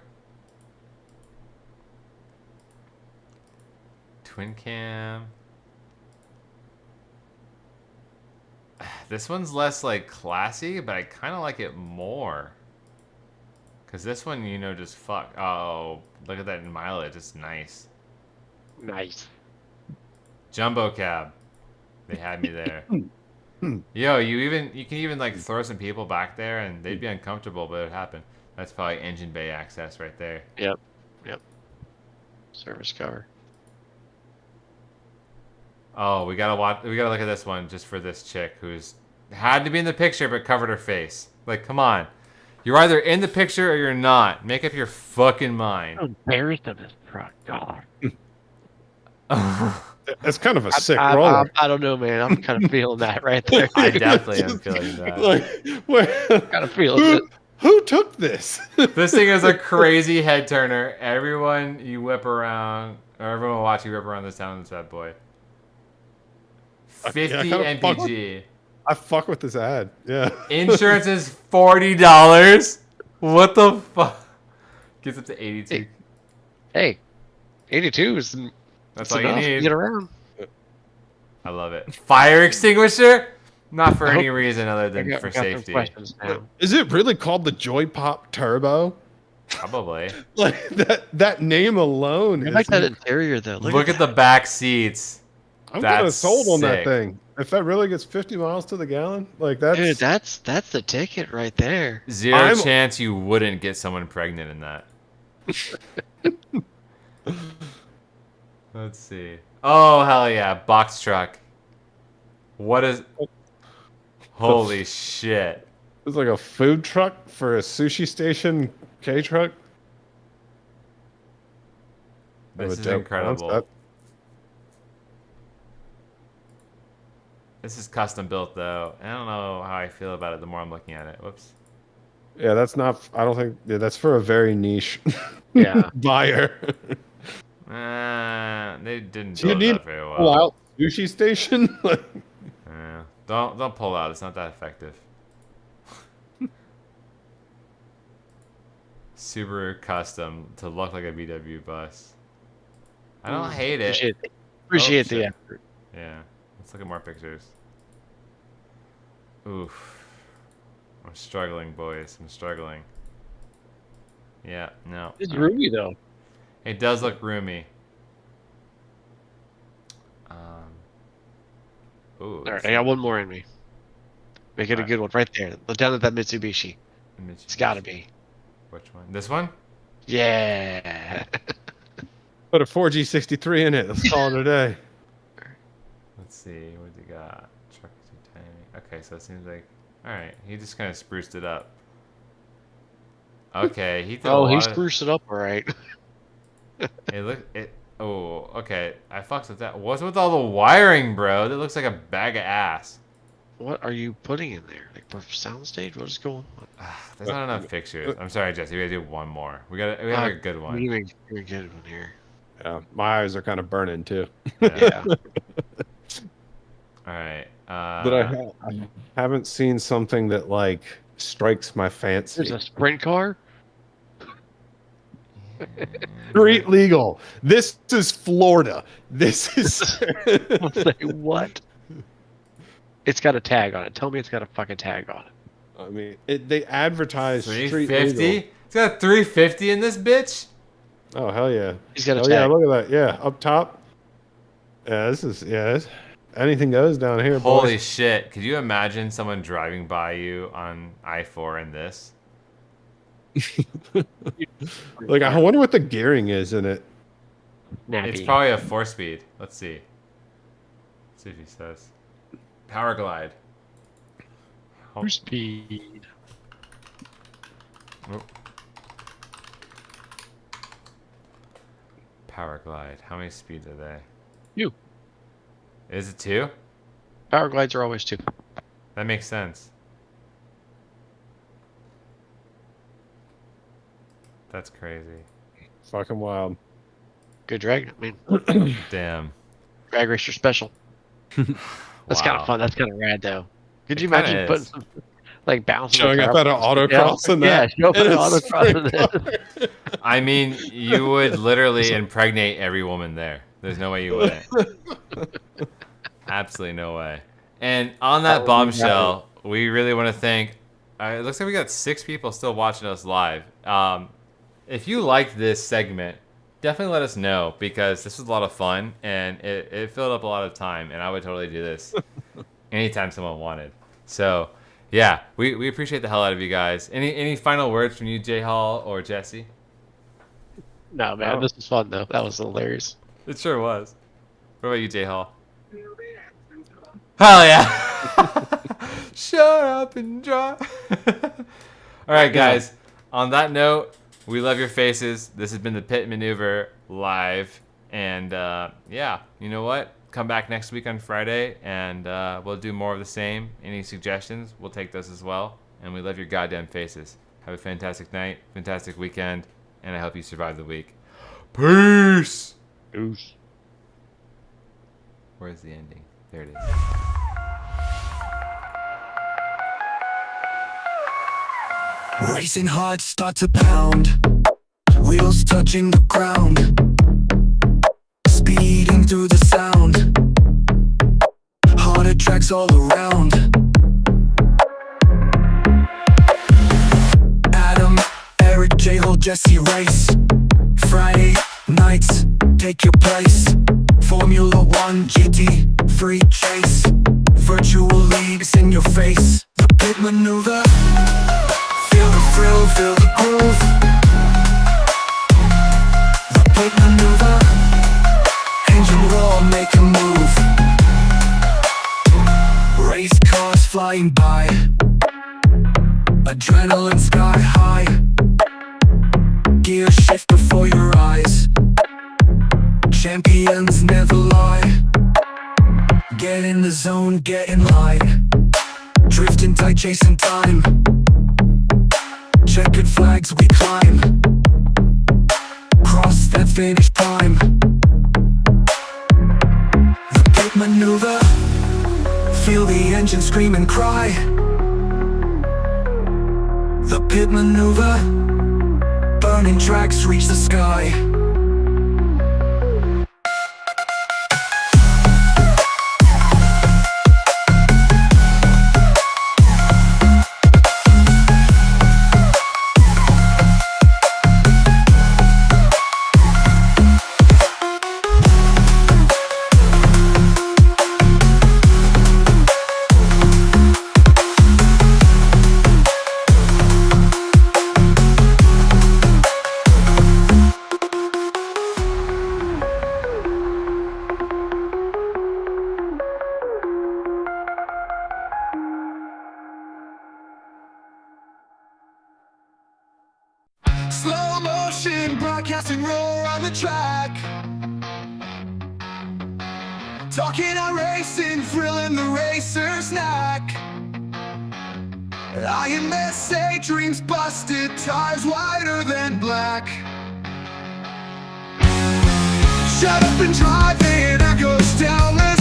Twin cam. This one's less like classy, but I kind of like it more. Cause this one, you know, just fuck. Oh, look at that in mileage. It's nice. Nice. Jumbo cab. They had me there. Yo, you can even like throw some people back there and they'd be uncomfortable, but it would happen. That's probably engine bay access right there. Yep. Service car. Oh, we gotta watch. We gotta look at this one just for this chick who's had to be in the picture but covered her face. Like, come on, you're either in the picture or you're not. Make up your fucking mind. I'm embarrassed of this truck. God. It's kind of a sick I roller. don't know, man. I'm kind of feeling that right there. I definitely am feeling that. Like, kind of feeling it. who took this? This thing is a crazy head turner. Everyone you whip around, or everyone watch you whip around this town in this bad boy. 50 kinda MPG. I fuck with this ad. Yeah. Insurance is $40. What the fuck? Gets up to 82. Hey, 82 is That's all you enough to need. get around. I love it. Fire extinguisher? Not for any reason other I than got for some safety. questions now. Is it really called the Joy Pop Turbo? Probably. Like that name alone I is. like that interior though. Look at the back seats. I'm kind of That's sold on that sick. thing. If that really gets 50 miles to the gallon, like that's. Dude, that's the ticket right there. 0 chance you wouldn't get someone pregnant in that. Let's see. Oh, hell yeah. Box truck. What is... Holy shit. It's like a food truck for a sushi station K truck. This is dope incredible. concept. This is custom built, though. I don't know how I feel about it the more I'm looking at it. Whoops. Yeah, that's not. I don't think. Yeah, that's for a very niche Yeah. buyer. They didn't Do you build need that very a well. pull-out sushi station? Yeah. Don't pull out. It's not that effective. Subaru custom to look like a VW bus. I don't hate it. Appreciate shit. the effort. Yeah. Let's look at more pictures. Oof. I'm struggling, boys. I'm struggling. Yeah, no. It's roomy though. It does look roomy. Ooh. All right, I got one more in me. Make it a good one right there. Look down at that Mitsubishi. It's got to be. Which one? This one? Yeah. Put a 4G63 in it. Let's call it a day. Let's see. What you got? Truck is too tiny. Okay, so it seems like... Alright, he just kind of spruced it up. Okay, he did a Oh, he lot of- spruced it up all right. Oh, okay. I fucked with that. What's with all the wiring, bro? That looks like a bag of ass. What are you putting in there? Like for soundstage? What is going on? There's not enough pictures. I'm sorry, Jesse. We gotta do one more. We have a good one. You're a good one here. Yeah, my eyes are kind of burning too. Yeah. All right. But I haven't seen something that like strikes my fancy. There's a sprint car. Street legal. This is Florida. This is. Say what? It's got a tag on it. Tell me it's got a fucking tag on it. I mean, they advertise street 350. legal. It's got a 350 in this bitch. Oh hell yeah! He's got a Oh tag. yeah, look at that. Yeah, up top. Yeah, this is anything goes down here. Holy boys. shit! Could you imagine someone driving by you on I-4 in this? Like I wonder what the gearing is in it. Nappy. It's probably a 4-speed. Let's see. Let's see if he says. Power glide. Four speed. Oh. Power glide. How many speeds are they? You. Is it 2? Power glides are always 2. That makes sense. That's crazy. Fucking wild. Good drag. I mean, Damn. drag racer special. That's kind Wow. of fun. That's kind of rad, though. Could It you kinda imagine putting is. some, like, bouncing Showing the up car at an autocross and Yeah, that. show up at in an a autocross sprint and car. I mean, you would literally impregnate every woman there. There's no way you wouldn't. Absolutely no way. And on that would be bombshell, we really want to thank. It looks like we got 6 people still watching us live. If you liked this segment, definitely let us know, because this was a lot of fun and it filled up a lot of time, and I would totally do this anytime someone wanted. So yeah, we appreciate the hell out of you guys. Any final words from you, Jay Hall or Jesse? No, man, this was fun, though. That was hilarious. It sure was. What about you, Jay Hall? Hell yeah! Shut up and drive. All right, guys. On that note, we love your faces. This has been the Pit Maneuver live, and yeah, you know what? Come back next week on Friday, and we'll do more of the same. Any suggestions? We'll take those as well. And we love your goddamn faces. Have a fantastic night, fantastic weekend, and I hope you survive the week. Peace. Oosh. Where's the ending? There it is. Racing hearts start to pound, wheels touching the ground, speeding through the sound, harder tracks all around. Adam, Eric, J-Hole, Jesse race. Friday nights, take your place. Formula 1 GT, free chase, virtual leagues in your face. The pit maneuver, feel the thrill, feel the groove. The pit maneuver, engine roar, make a move. Race cars flying by, adrenaline sky high. Gear shift before your eyes, champions never lie. Get in the zone, get in line, drifting tight, chasing time. Checkered flags we climb, cross that finish prime. The pit maneuver, feel the engine scream and cry. The pit maneuver, burning tracks reach the sky. Slow motion, broadcasting roar on the track. Talking on racing, thrilling the racer's snack. IMSA dreams busted, tires whiter than black. Shut up and drive, it echoes down the